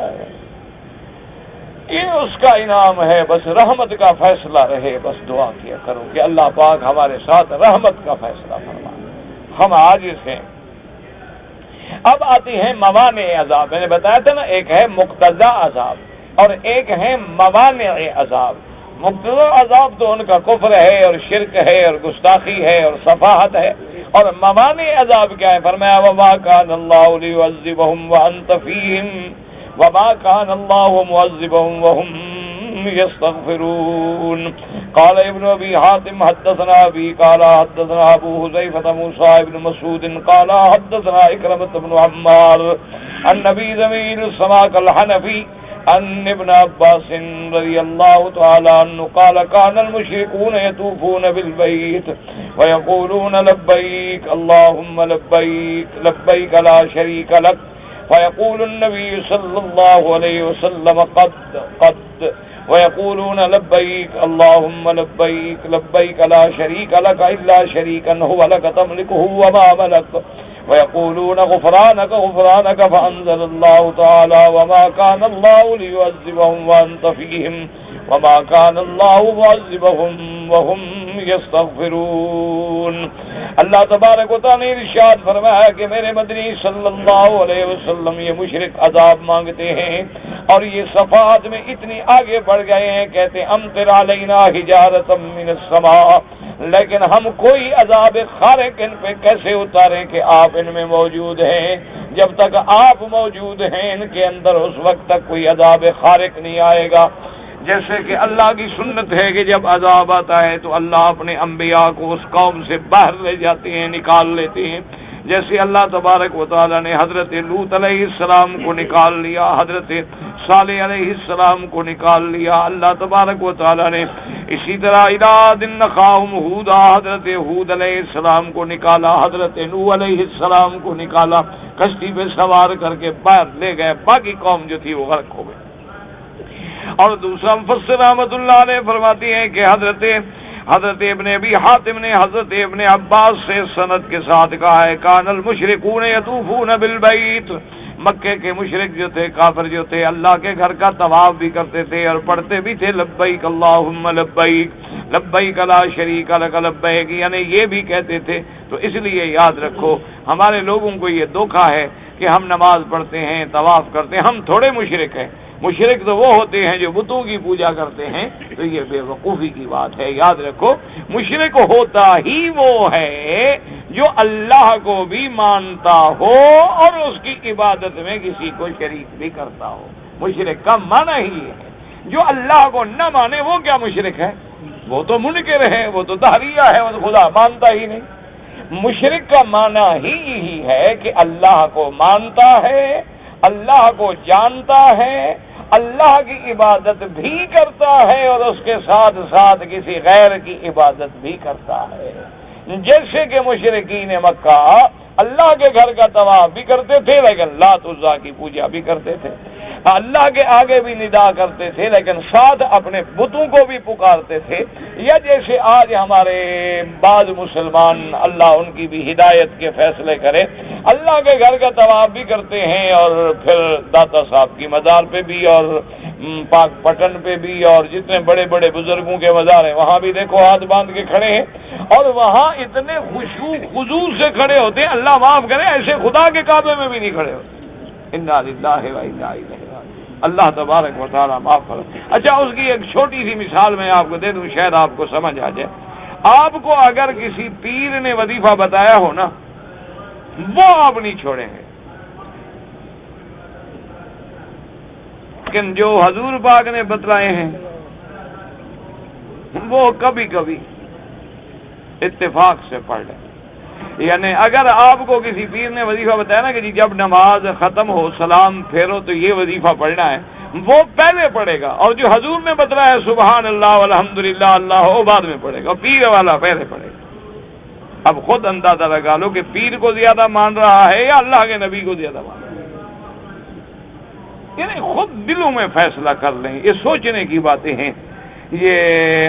یہ اس کا انعام ہے. بس رحمت کا فیصلہ رہے. بس دعا کیا کرو کہ اللہ پاک ہمارے ساتھ رحمت کا فیصلہ فرمائے. ہم عاجز ہیں. اب آتی ہیں موانع عذاب. میں نے بتایا تھا نا، ایک ہے مقتضی عذاب اور ایک ہے موانع عذاب. مقتضی عذاب تو ان کا کفر ہے اور شرک ہے اور گستاخی ہے اور صفاحت ہے. اور موانع عذاب کیا ہے؟ فرمایا وما كان الله ليعذبهم وانت فيهم وما كان الله معذبهم وهم يستغفرون. قال ابن ابي حاتم حدثنا ابي قال حدثنا ابو حذيفه موسى بن مسعود قال حدثنا اكرمة بن عمار النبي ذميل السماك الحنفي أن ابن عباس رضي الله تعالى عنه قال كان المشركون يطوفون بالبيت ويقولون لبيك اللهم لبيك لبيك لا شريك لك فيقول النبي صلى الله عليه وسلم قد ويقولون لبيك اللهم لبيك لبيك لا شريك لك إلا شريكا هو لك تملكه وما ملك ويقولون غفرانك غفرانك فأنزل الله تعالى وما كان الله ليعذبهم وأنت فيهم وما كان الله معذبهم وهم يستغفرون. اللہ تبارک و تعالی نے ارشاد فرمایا کہ میرے مدنی صلی اللہ علیہ وسلم یہ مشرک عذاب مانگتے ہیں اور یہ صفات میں اتنی آگے بڑھ گئے ہیں، کہتے ہیں امطر علینا حجارۃ من السماء، لیکن ہم کوئی عذاب خارق ان پہ کیسے اتاریں کہ آپ ان میں موجود ہیں؟ جب تک آپ موجود ہیں ان کے اندر اس وقت تک کوئی عذاب خارق نہیں آئے گا. جیسے کہ اللہ کی سنت ہے کہ جب عذاب آتا ہے تو اللہ اپنے انبیاء کو اس قوم سے باہر لے جاتے ہیں، نکال لیتے ہیں. جیسے اللہ تبارک و تعالی نے حضرت لوط علیہ السلام کو نکال لیا، حضرت صالح علیہ السلام کو نکال لیا. اللہ تبارک و تعالی نے اسی طرح عاد نخاہم ہودا، حضرت ہود علیہ السلام کو نکالا، حضرت نوح علیہ السلام کو نکالا، کشتی پہ سوار کر کے باہر لے گئے، باقی قوم جو تھی وہ غرق ہو گئی. اور دوسرا مفسر رحمۃ اللہ علیہ فرماتی ہیں کہ حضرت ابن ابی حاتم نے حضرت ابن عباس سے سند کے ساتھ کہا ہے کان المشرکون یطوفون بالبیت، مکے کے مشرک جو تھے، کافر جو تھے، اللہ کے گھر کا طواف بھی کرتے تھے اور پڑھتے بھی تھے لبیک اللہم لبیک لبیک لا شریک لک لبیک، یعنی یہ بھی کہتے تھے. تو اس لیے یاد رکھو ہمارے لوگوں کو یہ دھوکہ ہے کہ ہم نماز پڑھتے ہیں، طواف کرتے ہیں، ہم تھوڑے مشرک ہیں. مشرک تو وہ ہوتے ہیں جو بتوں کی پوجا کرتے ہیں. تو یہ بے وقوفی کی بات ہے. یاد رکھو مشرک ہوتا ہی وہ ہے جو اللہ کو بھی مانتا ہو اور اس کی عبادت میں کسی کو شریک بھی کرتا ہو. مشرک کا معنی ہی ہے. جو اللہ کو نہ مانے وہ کیا مشرک ہے؟ وہ تو منکر ہے، وہ تو داہریہ ہے، وہ تو خدا مانتا ہی نہیں. مشرک کا معنی ہی یہی ہے کہ اللہ کو مانتا ہے، اللہ کو جانتا ہے، اللہ کی عبادت بھی کرتا ہے اور اس کے ساتھ ساتھ کسی غیر کی عبادت بھی کرتا ہے. جیسے کہ مشرکین مکہ اللہ کے گھر کا طواف بھی کرتے تھے لیکن لات عزا کی پوجا بھی کرتے تھے، اللہ کے آگے بھی ندا کرتے تھے لیکن ساتھ اپنے بتوں کو بھی پکارتے تھے. یا جیسے آج ہمارے بعض مسلمان، اللہ ان کی بھی ہدایت کے فیصلے کرے، اللہ کے گھر کا طواف بھی کرتے ہیں اور پھر داتا صاحب کی مزار پہ بھی اور پاک پٹن پہ بھی اور جتنے بڑے بڑے بزرگوں کے مزار ہیں وہاں بھی دیکھو ہاتھ باندھ کے کھڑے ہیں اور وہاں اتنے خشوع خضوع سے کھڑے ہوتے ہیں، اللہ معاف کرے ایسے خدا کے کعبے میں بھی نہیں کھڑے ہوتے. انا للہ و انا الیہ راجعون. اللہ تبارک و تعالیٰ معاف کرے. اچھا اس کی ایک چھوٹی سی مثال میں آپ کو دے دوں، شاید آپ کو سمجھ آ جائے. آپ کو اگر کسی پیر نے وظیفہ بتایا ہو نا، وہ آپ نہیں چھوڑیں گے، لیکن جو حضور پاک نے بتلائے ہیں وہ کبھی کبھی اتفاق سے پڑھ لیں. یعنی اگر آپ کو کسی پیر نے وظیفہ بتایا نا کہ جی جب نماز ختم ہو سلام پھیرو تو یہ وظیفہ پڑھنا ہے، وہ پہلے پڑھے گا، اور جو حضور نے بتلایا سبحان اللہ والحمدللہ اللہ ہو بعد میں پڑھے گا، پیر والا پہلے پڑھے گا. اب خود اندازہ لگا لو کہ پیر کو زیادہ مان رہا ہے یا اللہ کے نبی کو زیادہ مان رہا ہے. یعنی خود دلوں میں فیصلہ کر لیں. یہ سوچنے کی باتیں ہیں، یہ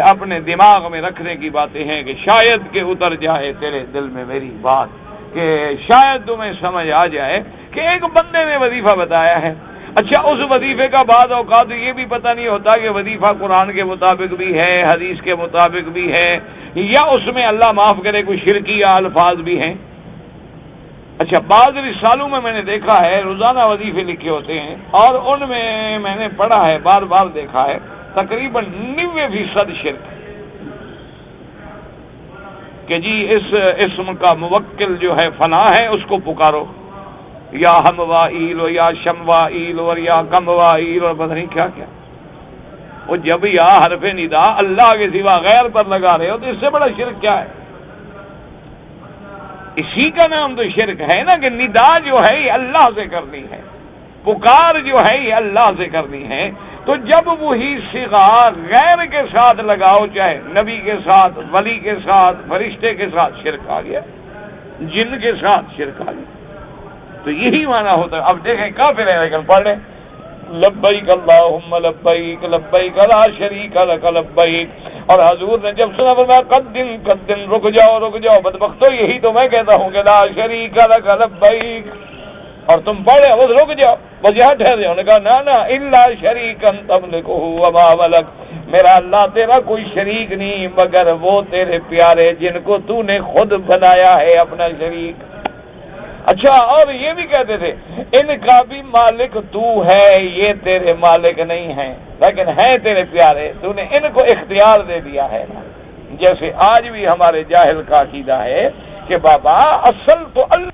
اپنے دماغ میں رکھنے کی باتیں ہیں کہ شاید کہ اتر جائے تیرے دل میں میری بات، کہ شاید تمہیں سمجھ آ جائے کہ ایک بندے نے وظیفہ بتایا ہے. اچھا اس وظیفے کا بعض اوقات یہ بھی پتہ نہیں ہوتا کہ وظیفہ قرآن کے مطابق بھی ہے، حدیث کے مطابق بھی ہے، یا اس میں اللہ معاف کرے کوئی شرکیہ الفاظ بھی ہیں. اچھا بعض رسالوں میں نے دیکھا ہے روزانہ وظیفے لکھے ہوتے ہیں اور ان میں نے پڑھا ہے، بار بار دیکھا ہے، تقریباً 90% شرک کہ جی اس اسم کا موکل جو ہے فلاں ہے اس کو پکارو، یا ہم وائیل ہو یا شم وائیل اور یا کم وائیل اور پتہ نہیں کیا کیا. وہ جب یا حرف ندا اللہ کے سوا غیر پر لگا رہے ہو تو اس سے بڑا شرک کیا ہے؟ اسی کا نام تو شرک ہے نا کہ ندا جو ہے یہ اللہ سے کرنی ہے. پکار جو ہے یہ اللہ سے کرنی ہے، تو جب وہی صیغہ غیر کے ساتھ لگاؤ، چاہے نبی کے ساتھ، ولی کے ساتھ، فرشتے کے ساتھ، شرک آ گیا، جن کے ساتھ شرک آ گیا۔ تو یہی معنی ہوتا ہے۔ اب دیکھیں کافر ہیں لیکن پڑھ لیں لبیک اللہم لبیک لبیک لا شریک لک لبیک، اور حضور نے جب سنا فرمایا قدن رک جاؤ بدبختو، یہی تو میں کہتا ہوں کہ لا شریک لک لبیک، اور تم پڑھے بس رک جاؤ، بس یہاں ٹھہر جاؤ۔ نے کہا نا الا شریکا تملکہ وما ملک، میرا اللہ تیرا کوئی شریک نہیں مگر وہ تیرے پیارے جن کو تو نے خود بنایا ہے اپنا شریک۔ اچھا، اور یہ بھی کہتے تھے ان کا بھی مالک تو ہے، یہ تیرے مالک نہیں ہیں لیکن ہیں تیرے پیارے، تو نے ان کو اختیار دے دیا ہے نا۔ جیسے آج بھی ہمارے جاہل کا عقیدہ ہے کہ بابا اصل تو اللہ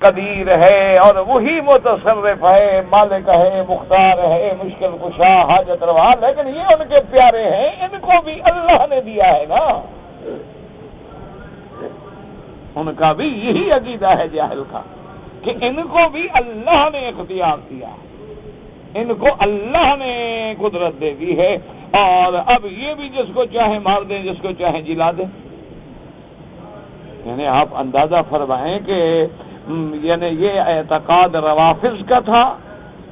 قدیر ہے اور وہی متصرف ہے، مالک ہے، مختار ہے، مشکل کشا، حاجت روا، لیکن یہ ان کے پیارے ہیں، ان کو بھی اللہ نے دیا ہے نا۔ ان کا بھی یہی عقیدہ ہے جاہل کا کہ ان کو بھی اللہ نے اختیار دیا، ان کو اللہ نے قدرت دے دی ہے، اور اب یہ بھی جس کو چاہے مار دیں، جس کو چاہے جلا دیں۔ یعنی آپ اندازہ فرمائیں کہ یعنی یہ اعتقاد روافض کا تھا،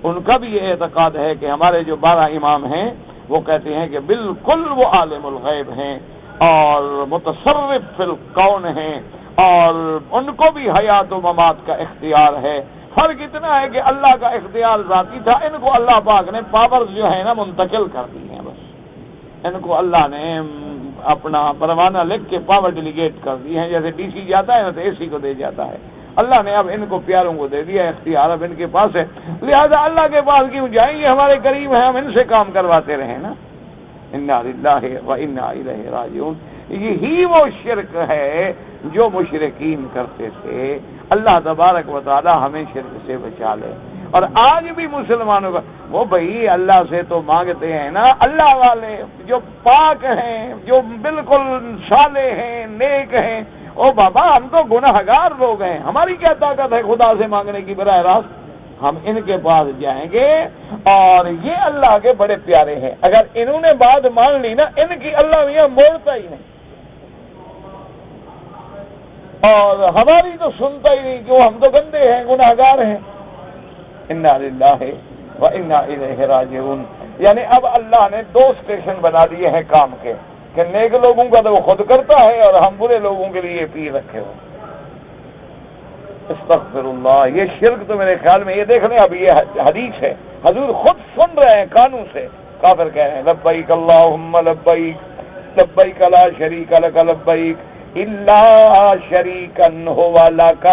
ان کا بھی یہ اعتقاد ہے کہ ہمارے جو 12 امام ہیں وہ کہتے ہیں کہ بالکل وہ عالم الغیب ہیں اور متصرف فی الکون ہیں، اور ان کو بھی حیات و ممات کا اختیار ہے۔ فرق اتنا ہے کہ اللہ کا اختیار ذاتی تھا، ان کو اللہ پاک نے پاورز جو ہے نا منتقل کر دی ہیں، بس ان کو اللہ نے اپنا پروانہ لکھ کے پاور ڈیلیگیٹ کر دی ہے، جیسے ڈی سی جاتا ہے نا تو اے سی کو دے جاتا ہے، اللہ نے اب ان کو پیاروں کو دے دیا اختیار، اب ان کے پاس ہے، لہذا اللہ کے پاس کیوں جائیں، یہ ہمارے قریب ہیں، ہم ان سے کام کرواتے رہیں نا۔ انا للہ و انا الیہ راجعون۔ یہی وہ شرک ہے جو مشرکین کرتے تھے۔ اللہ تبارک و تعالی ہمیں شرک سے بچا لے۔ اور آج بھی مسلمانوں کا وہ بھائی اللہ سے تو مانگتے ہیں نا، اللہ والے جو پاک ہیں، جو بالکل صالح ہیں، نیک ہیں، او بابا ہم تو گناہگار لوگ ہیں، ہماری کیا طاقت ہے خدا سے مانگنے کی براہ راست؟ ہم ان کے پاس جائیں گے، اور یہ اللہ کے بڑے پیارے ہیں، اگر انہوں نے بات مان لی نا، ان کی اللہ میاں موڑتا ہی نہیں، اور ہماری تو سنتا ہی نہیں، کیوں ہم تو گندے ہیں، گناہگار ہیں۔ انا للہ و انا الیہ راجعون۔ یعنی اب اللہ نے 2 اسٹیشن بنا دیے ہیں کام کے، کہ نیک لوگوں کا تو وہ خود کرتا ہے، اور ہم برے لوگوں کے لیے پیر رکھے ہوئے۔ استغفر اللہ. یہ شرک تو میرے خیال میں، یہ دیکھ لیں اب یہ حدیث ہے، حضور خود سن رہے ہیں کانوں سے، کافر کہہ رہے ہیں لبیک اللہم لبیک لبیک لا شریک لک لبیک الا شریکا هو لک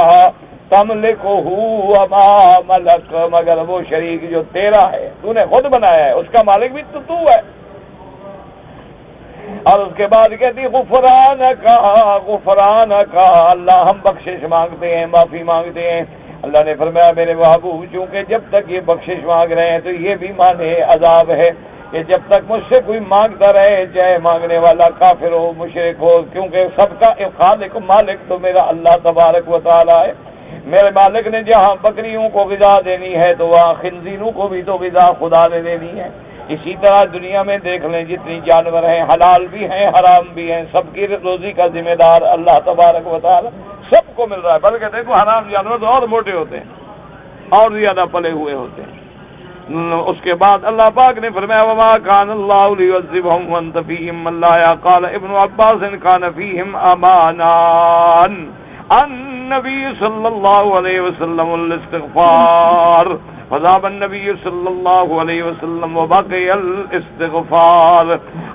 تملکہ وما ملک، مگر وہ شریک جو تیرا ہے، تو نے خود بنایا ہے، اس کا مالک بھی تو ہے. اور اس کے بعد کہتی غفران کا اللہ ہم بخشش مانگتے ہیں، معافی مانگتے ہیں. اللہ نے فرمایا میرے محبوب چونکہ جب تک یہ بخشش مانگ رہے ہیں تو یہ بھی مانے عذاب ہے کہ جب تک مجھ سے کوئی مانگتا رہے، چاہے مانگنے والا کافر ہو مشرک ہو، کیونکہ سب کا خالق مالک تو میرا اللہ تبارک و تعالی ہے. میرے مالک نے جہاں بکریوں کو غذا دینی ہے تو وہاں خنزیروں کو بھی تو غذا خدا نے دینی ہے. اسی طرح دنیا میں دیکھ لیں جتنی جانور ہیں، حلال بھی ہیں حرام بھی ہیں، سب کی روزی کا ذمہ دار اللہ تبارک و تعالی سب کو مل رہا ہے. بلکہ دیکھو حرام جانور تو اور موٹے ہوتے ہیں اور زیادہ پلے ہوئے ہوتے ہیں. اس کے بعد اللہ پاک نے فرمایا وما کان اللہ لیعذبہم وانت فیہم، اللہ قال ابن عباس کان فیہم امانان النبی صلی اللہ علیہ وسلم الاستغفار فذهب النبی صلی اللہ علیہ وسلم وبقي الاستغفار.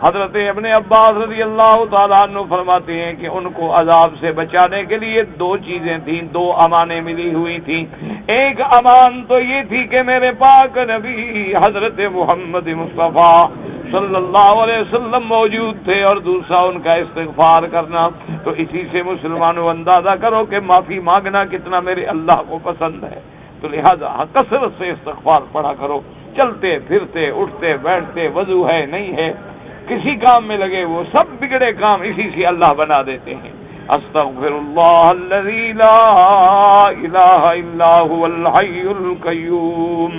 حضرت ابن عباس رضی اللہ تعالیٰ عنہ فرماتے ہیں کہ ان کو عذاب سے بچانے کے لیے دو چیزیں تھیں، دو امانیں ملی ہوئی تھیں. ایک امان تو یہ تھی کہ میرے پاک نبی حضرت محمد مصطفیٰ صلی اللہ علیہ وسلم موجود تھے، اور دوسرا ان کا استغفار کرنا. تو اسی سے مسلمانوں اندازہ کرو کہ معافی مانگنا کتنا میرے اللہ کو پسند ہے. تو لہذا کثرت سے استغفار پڑھا کرو، چلتے پھرتے اٹھتے بیٹھتے، وضو ہے نہیں ہے، کسی کام میں لگے، وہ سب بگڑے کام اسی سے اللہ بنا دیتے ہیں. استغفر اللہ الذی لا الہ الا هو الحی القیوم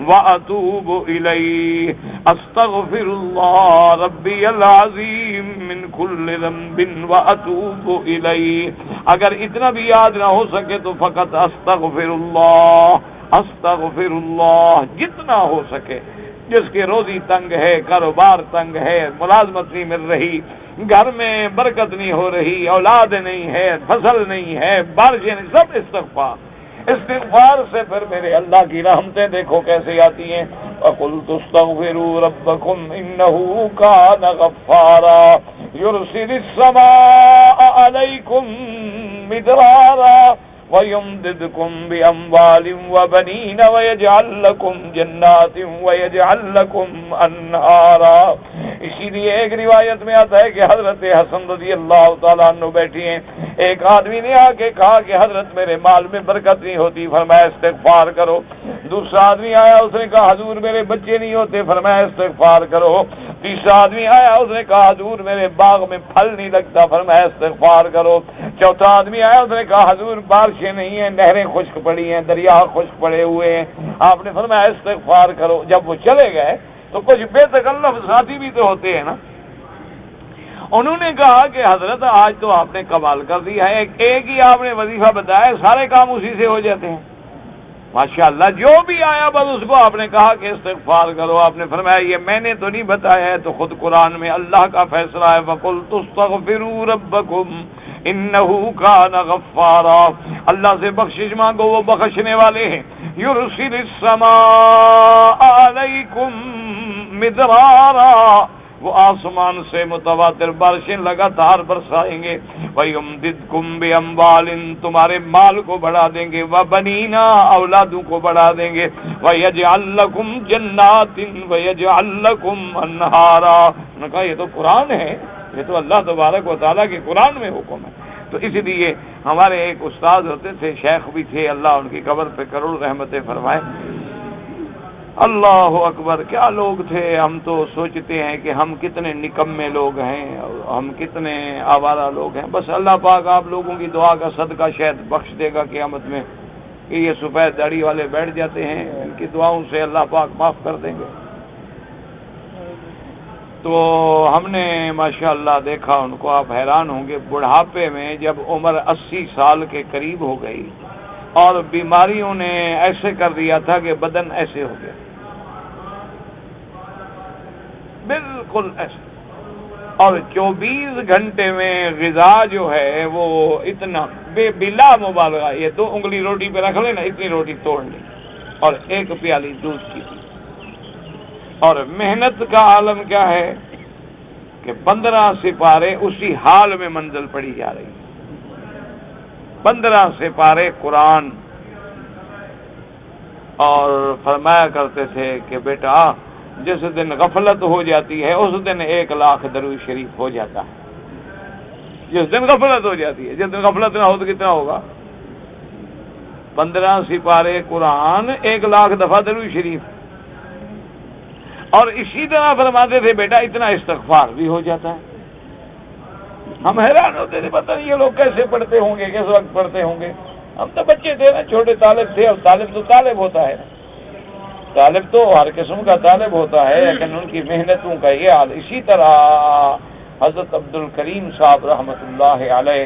واتوب الیہ. استغفر اللہ ربی العظیم من کل ذنب واتوب الیہ. اگر اتنا بھی یاد نہ ہو سکے تو فقط استغفر اللہ جتنا ہو سکے. جس کی روزی تنگ ہے، کاروبار تنگ ہے، ملازمت نہیں مل رہی، گھر میں برکت نہیں ہو رہی، اولاد نہیں ہے، فصل نہیں ہے، بارشیں نہیں، سب استغفار سے پھر میرے اللہ کی رحمتیں دیکھو کیسے آتی ہیں. وَقُلْتُ اسْتَغْفِرُوا رَبَّكُمْ إِنَّهُ كَانَ غَفَّارًا يُرْسِلِ السَّمَاءَ عَلَيْكُمْ مِدْرَارًا وَيُمْدِدْكُمْ بِأَمْوَالٍ وَبَنِينَ وَيَجْعَلْ لَكُمْ جَنَّاتٍ وَيَجْعَلْ لَكُمْ أَنْهَارًا. اسی لیے ایک روایت میں آتا ہے کہ حضرت حسن رضی اللہ تعالیٰ عنہ بیٹھی ہیں، ایک آدمی نے آ کے کہا کہ حضرت میرے مال میں برکت نہیں ہوتی، فرمایا استغفار کرو. دوسرا آدمی آیا، اس نے کہا حضور میرے بچے نہیں ہوتے، فرمایا استغفار کرو. تیسرا آدمی آیا، اس نے کہا حضور میرے باغ میں پھل نہیں لگتا، فرمایا استغفار کرو. چوتھا آدمی آیا، اس نے کہا حضور بارشیں نہیں ہیں، نہریں خشک پڑی ہیں، دریا خشک پڑے ہوئے ہیں، آپ نے فرمایا استغفار کرو. جب وہ چلے گئے تو کچھ بے تکلف ساتھی بھی تو ہوتے ہیں نا. انہوں نے کہا کہ حضرت آج تو آپ نے کمال کر دیا ہے، ایک ہی آپ نے وظیفہ بتایا، سارے کام اسی سے ہو جاتے ہیں. ماشاءاللہ جو بھی آیا بس اس کو آپ نے کہا کہ استغفار کرو. آپ نے فرمایا یہ میں نے تو نہیں بتایا ہے، تو خود قرآن میں اللہ کا فیصلہ ہے وَقُلْتُ اسْتَغْفِرُوا رَبَّكُمْ إِنَّهُ كَانَ غَفَّارًا. اللہ سے بخشش مانگو، وہ بخشنے والے ہیں. يُرْسِلِ السَّمَاءَ عَلَيْكُمْ مِدْرَارًا، وہ آسمان سے متواتر بارشیں لگاتار برسائیں گے. وَيُمْدِدْكُمْ بِأَمْوَالٍ، تمہارے مال کو بڑھا دیں گے، وَبَنِينَ، اولادوں کو بڑھا دیں گے. وَيَجْعَلْ لَكُمْ جَنَّاتٍ وَيَجْعَلْ لَكُمْ أَنْهَارًا. انہوں نے کہا یہ تو قرآن ہے، یہ تو اللہ تبارک و تعالیٰ کے قرآن میں حکم ہے. تو اس لیے ہمارے ایک استاد ہوتے تھے، شیخ بھی تھے، اللہ ان کی قبر پہ کروڑ رحمتیں فرمائے. اللہ اکبر، کیا لوگ تھے. ہم تو سوچتے ہیں کہ ہم کتنے نکمے لوگ ہیں، ہم کتنے آوارہ لوگ ہیں. بس اللہ پاک آپ لوگوں کی دعا کا صدقہ شاید بخش دے گا قیامت میں کہ یہ سفید داڑھی والے بیٹھ جاتے ہیں، ان کی دعاؤں سے اللہ پاک معاف کر دیں گے. تو ہم نے ماشاءاللہ دیکھا ان کو، آپ حیران ہوں گے، بڑھاپے میں جب عمر 80 سال کے قریب ہو گئی اور بیماریوں نے ایسے کر دیا تھا کہ بدن ایسے ہو گیا، بالکل ایسے. اور 24 گھنٹے میں غذا جو ہے وہ اتنا بلا مبالغہ، یہ 2 انگلی روٹی پہ رکھ لینا، اتنی روٹی توڑ لی اور 1 پیالی دودھ کی تھی۔ اور محنت کا عالم کیا ہے کہ 15 سپارے اسی حال میں منزل پڑی جا رہی، 15 سپارے قرآن۔ اور فرمایا کرتے تھے کہ بیٹا جس دن غفلت ہو جاتی ہے اس دن 1 لاکھ درود شریف ہو جاتا ہے۔ جس دن غفلت ہو جاتی ہے، جس دن غفلت نہ ہو تو کتنا ہوگا؟ 15 سپارے قرآن، 1 لاکھ دفعہ درود شریف۔ اور اسی طرح فرماتے تھے بیٹا اتنا استغفار بھی ہو جاتا ہے۔ ہم حیران ہوتے تھے، پتہ نہیں یہ لوگ کیسے پڑھتے ہوں گے، کس وقت پڑھتے ہوں گے۔ ہم تو بچے تھے نا، چھوٹے طالب تھے، اور طالب تو طالب ہوتا ہے، طالب تو ہر قسم کا طالب ہوتا ہے، لیکن ان کی محنتوں کا یہ حال۔ اسی طرح حضرت عبد الکریم صاحب رحمۃ اللہ علیہ،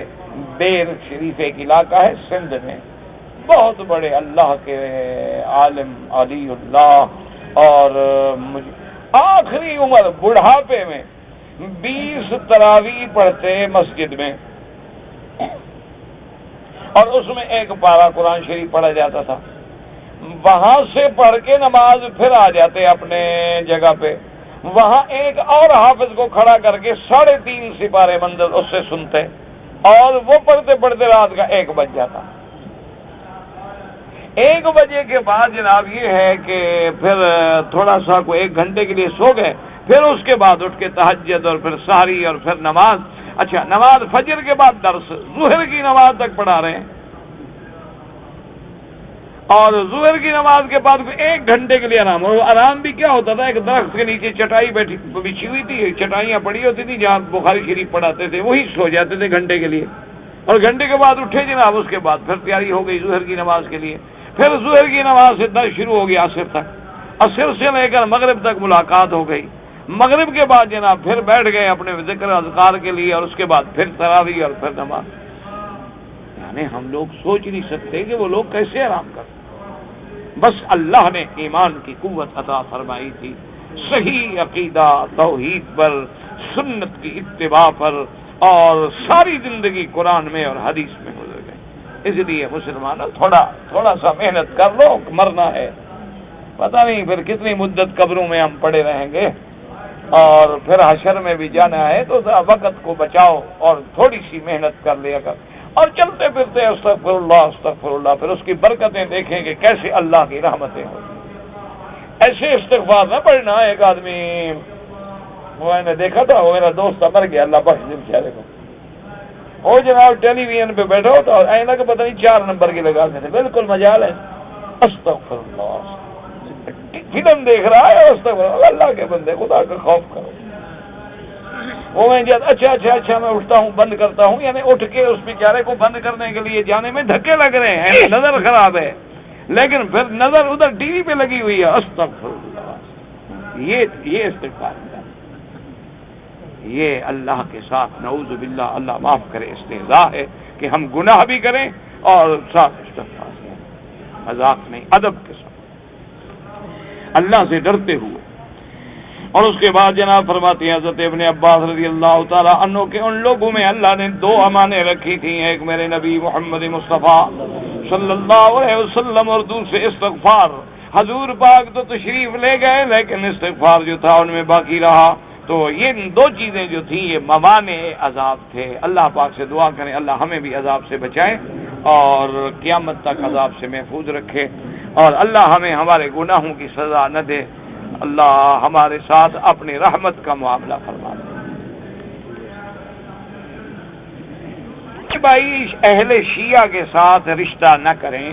بیر شریف ایک علاقہ ہے سندھ میں، بہت بڑے اللہ کے عالم علی اللہ، اور آخری عمر بڑھاپے میں 20 تراویح پڑھتے مسجد میں، اور اس میں 1 پارہ قرآن شریف پڑھا جاتا تھا۔ وہاں سے پڑھ کے نماز پھر آ جاتے اپنے جگہ پہ، وہاں ایک اور حافظ کو کھڑا کر کے 3.5 سپارے منزل اس سے سنتے، اور وہ پڑھتے پڑھتے رات کا 1 بج جاتا۔ 1 بجے کے بعد جناب یہ ہے کہ پھر تھوڑا سا کوئی 1 گھنٹے کے لیے سو گئے، پھر اس کے بعد اٹھ کے تہجد، اور پھر سحری، اور پھر نماز۔ اچھا، نماز فجر کے بعد درس، ظہر کی نماز تک پڑھا رہے ہیں، اور ظہر کی نماز کے بعد 1 گھنٹے کے لیے آرام۔ اور آرام بھی کیا ہوتا تھا، ایک درخت کے نیچے چٹائی بچھی ہوئی تھی، چٹائیاں پڑی ہوتی تھی جہاں بخاری شریف پڑھاتے تھے، وہی سو جاتے تھے گھنٹے کے لیے، اور گھنٹے کے بعد اٹھے جناب، اس کے بعد پھر تیاری ہو گئی ظہر کی نماز کے لیے۔ پھر ظہر کی نماز سے درس شروع ہو گیا عصر تک، عصر سے لے کر مغرب تک ملاقات ہو گئی، مغرب کے بعد جناب پھر بیٹھ گئے اپنے ذکر اذکار کے لیے، اور اس کے بعد پھر تراویح اور پھر نماز۔ یعنی ہم لوگ سوچ نہیں سکتے کہ وہ لوگ کیسے آرام کرتے۔ بس اللہ نے ایمان کی قوت عطا فرمائی تھی، صحیح عقیدہ توحید پر، سنت کی اتباع پر، اور ساری زندگی قرآن میں اور حدیث میں گزر گئی۔ اس لیے مسلمانوں تھوڑا سا محنت کر لو، مرنا ہے، پتہ نہیں پھر کتنی مدت قبروں میں ہم پڑے رہیں گے، اور پھر حشر میں بھی جانا ہے، تو ذرا وقت کو بچاؤ اور تھوڑی سی محنت کر لیا کر، اور چلتے پھرتے استغفر اللہ استغفر اللہ، پھر اس کی برکتیں دیکھیں گے کیسے اللہ کی رحمتیں ہوں۔ ایسے استغفار نہ پڑھنا۔ ایک آدمی وہ میں نے دیکھا تھا، وہ میرا دوست مر گیا، اللہ بخش دے بیچارے کو، وہ جناب ٹیلی ویژن پہ بیٹھا ہوتا اور اینک پتہ نہیں 4 نمبر کی لگا کے تھے، بالکل مجال ہے، استغفر اللہ، فلم دیکھ رہا ہے، استغفر اللہ کے بندے خدا کا خوف کرو۔ وہ میں اچھا میں اٹھتا ہوں، بند کرتا ہوں، یعنی اٹھ کے اس بیچارے کو بند کرنے کے لیے جانے میں دھکے لگ رہے ہیں، نظر خراب ہے، لیکن پھر نظر ادھر ٹی وی پہ لگی ہوئی ہے، استغفر اللہ۔ یہ استغفار ہے، یہ اللہ کے ساتھ نعوذ باللہ اللہ معاف کرے استہزاء ہے کہ ہم گناہ بھی کریں اور ساتھ استغفار کریں، مذاق نہیں، ادب کے ساتھ، اللہ سے ڈرتے ہوئے۔ اور اس کے بعد جناب فرماتے ہیں حضرت ابن عباس رضی اللہ تعالیٰ عنہ کہ ان لوگوں میں اللہ نے 2 امانیں رکھی تھیں، ایک میرے نبی محمد مصطفیٰ صلی اللہ علیہ وسلم، اور دوسرے استغفار۔ حضور پاک تو تشریف لے گئے، لیکن استغفار جو تھا ان میں باقی رہا۔ تو یہ 2 چیزیں جو تھیں یہ موانع عذاب تھے۔ اللہ پاک سے دعا کریں اللہ ہمیں بھی عذاب سے بچائے اور قیامت تک عذاب سے محفوظ رکھے، اور اللہ ہمیں ہمارے گناہوں کی سزا نہ دے، اللہ ہمارے ساتھ اپنی رحمت کا معاملہ فرما دے۔ بھائی اہل شیعہ کے ساتھ رشتہ نہ کریں،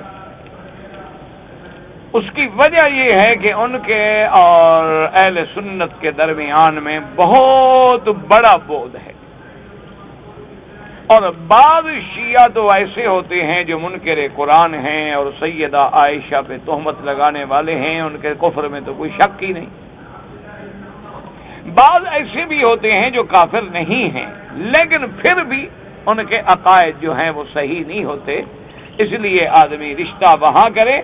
اس کی وجہ یہ ہے کہ ان کے اور اہل سنت کے درمیان میں بہت بڑا بودھ ہے، اور بعض شیعہ تو ایسے ہوتے ہیں جو منکر قرآن ہیں اور سیدہ عائشہ پہ تہمت لگانے والے ہیں، ان کے کفر میں تو کوئی شک ہی نہیں۔ بعض ایسے بھی ہوتے ہیں جو کافر نہیں ہیں، لیکن پھر بھی ان کے عقائد جو ہیں وہ صحیح نہیں ہوتے، اس لیے آدمی رشتہ وہاں کرے۔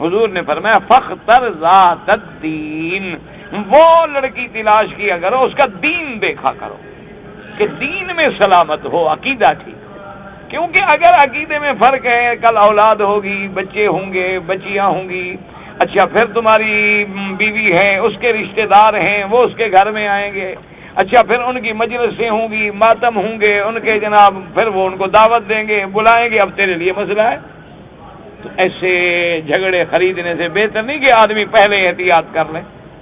حضور نے فرمایا فاختر ذات الدین، وہ لڑکی تلاش کیا کرو اس کا دین دیکھا کرو، کہ دین میں سلامت ہو، عقیدہ ٹھیک. کیونکہ اگر عقیدے میں فرق ہے، کل اولاد ہوگی، بچے ہوں گے، بچیاں ہوں گی، اچھا پھر تمہاری بیوی ہے، اس کے رشتہ دار ہیں، وہ اس کے گھر میں آئیں گے، اچھا پھر ان کی مجلسیں ہوں گی، ماتم ہوں گے ان کے جناب، پھر وہ ان کو دعوت دیں گے، بلائیں گے، اب تیرے لیے مسئلہ ہے. تو ایسے جھگڑے خریدنے سے بہتر نہیں کہ آدمی پہلے احتیاط کر لے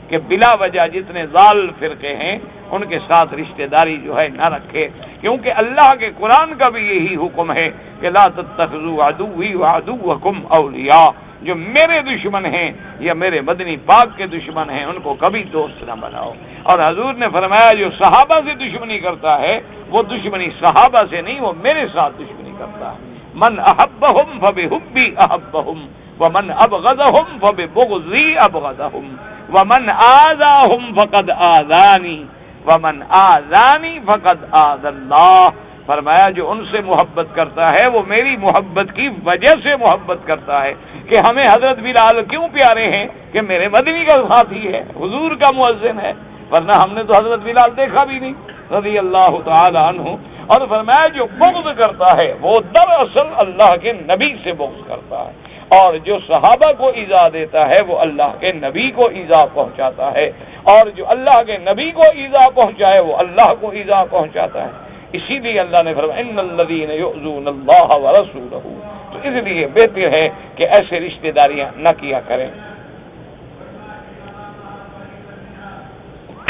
کہ بلا وجہ جتنے ضال فرقے ہیں ان کے ساتھ رشتہ داری جو ہے نہ رکھے. کیونکہ اللہ کے قرآن کا بھی یہی حکم ہے کہ لا تتخذوا عدوی وعدوکم اولیاء، جو میرے دشمن ہیں یا میرے مدنی پاک کے دشمن ہیں ان کو کبھی دوست نہ بناؤ. اور حضور نے فرمایا جو صحابہ سے دشمنی کرتا ہے وہ دشمنی صحابہ سے نہیں، وہ میرے ساتھ دشمنی کرتا ہے. من احبہم فبحبی احبہم ومن ابغضہم فببغضی ابغضہم ومن آذاہم فقد آذانی ومن آذانی فقد آذى اللہ. فرمایا جو ان سے محبت کرتا ہے وہ میری محبت کی وجہ سے محبت کرتا ہے. کہ ہمیں حضرت بلال کیوں پیارے ہیں کہ میرے مدنی کا ساتھی ہے، حضور کا مؤذن ہے، ورنہ ہم نے تو حضرت بلال دیکھا بھی نہیں رضی اللہ تعالی عنہ. اور فرمایا جو بغض کرتا ہے وہ دراصل اللہ کے نبی سے بغض کرتا ہے، اور جو صحابہ کو ایذا دیتا ہے وہ اللہ کے نبی کو ایذا پہنچاتا ہے، اور جو اللہ کے نبی کو ایذا پہنچائے وہ اللہ کو ایذا پہنچاتا ہے. اسی لیے اللہ نے فرمایا ان الذین یؤذون اللہ ورسولہ، تو اس لیے بہتر ہے کہ ایسے رشتہ داریاں نہ کیا کریں.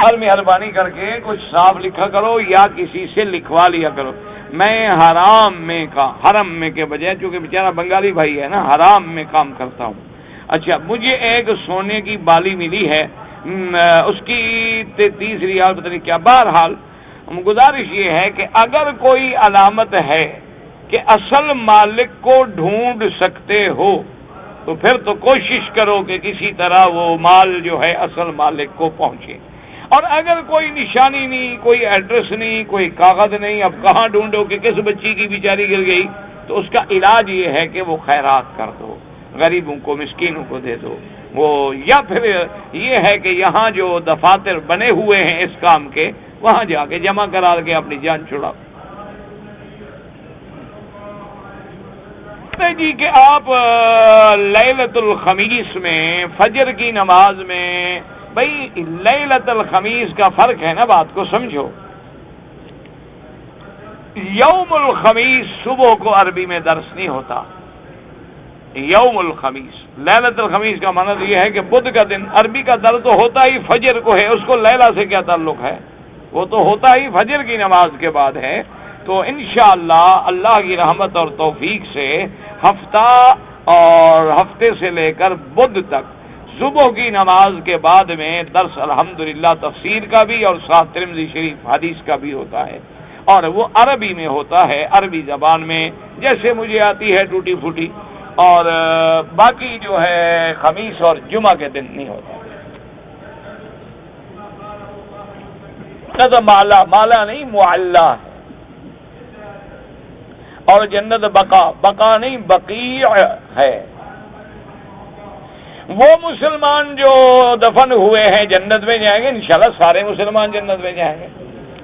اور مہربانی کر کے کچھ صاف لکھا کرو یا کسی سے لکھوا لیا کرو. میں حرام میں کا حرم میں کے بجائے، چونکہ بیچارہ بنگالی بھائی ہے نا، حرام میں کام کرتا ہوں. اچھا مجھے ایک سونے کی بالی ملی ہے، اس کی 30 ریال پتہ نہیں کیا. بہرحال گزارش یہ ہے کہ اگر کوئی علامت ہے کہ اصل مالک کو ڈھونڈ سکتے ہو تو پھر تو کوشش کرو کہ کسی طرح وہ مال جو ہے اصل مالک کو پہنچے. اور اگر کوئی نشانی نہیں، کوئی ایڈریس نہیں، کوئی کاغذ نہیں، اب کہاں ڈھونڈو کہ کس بچی کی بیچاری گر گئی، تو اس کا علاج یہ ہے کہ وہ خیرات کر دو، غریبوں کو مسکینوں کو دے دو. وہ یا پھر یہ ہے کہ یہاں جو دفاتر بنے ہوئے ہیں اس کام کے وہاں جا کے جمع کرا کے اپنی جان چھڑاؤ. جی کہ آپ لیلۃ الخمیس میں فجر کی نماز میں، بھائی لیلۃ الخمیس کا فرق ہے نا، بات کو سمجھو. یوم الخمیس صبح کو عربی میں درس نہیں ہوتا. یوم الخمیس، لیلۃ الخمیس کا معنی تو یہ ہے کہ بدھ کا دن. عربی کا درس تو ہوتا ہی فجر کو ہے، اس کو لیلہ سے کیا تعلق ہے؟ وہ تو ہوتا ہی فجر کی نماز کے بعد ہے. تو انشاءاللہ اللہ کی رحمت اور توفیق سے ہفتہ اور ہفتے سے لے کر بدھ تک صبح کی نماز کے بعد میں درس الحمدللہ تفسیر کا بھی اور ساتھ ترمذی شریف حدیث کا بھی ہوتا ہے، اور وہ عربی میں ہوتا ہے، عربی زبان میں جیسے مجھے آتی ہے ٹوٹی پھوٹی. اور باقی جو ہے خمیس اور جمعہ کے دن نہیں ہوتا. نہ تو مالا نہیں معلّہ ہے. اور جنت بقا نہیں بقیع ہے. وہ مسلمان جو دفن ہوئے ہیں جنت میں جائیں گے، انشاءاللہ سارے مسلمان جنت میں جائیں گے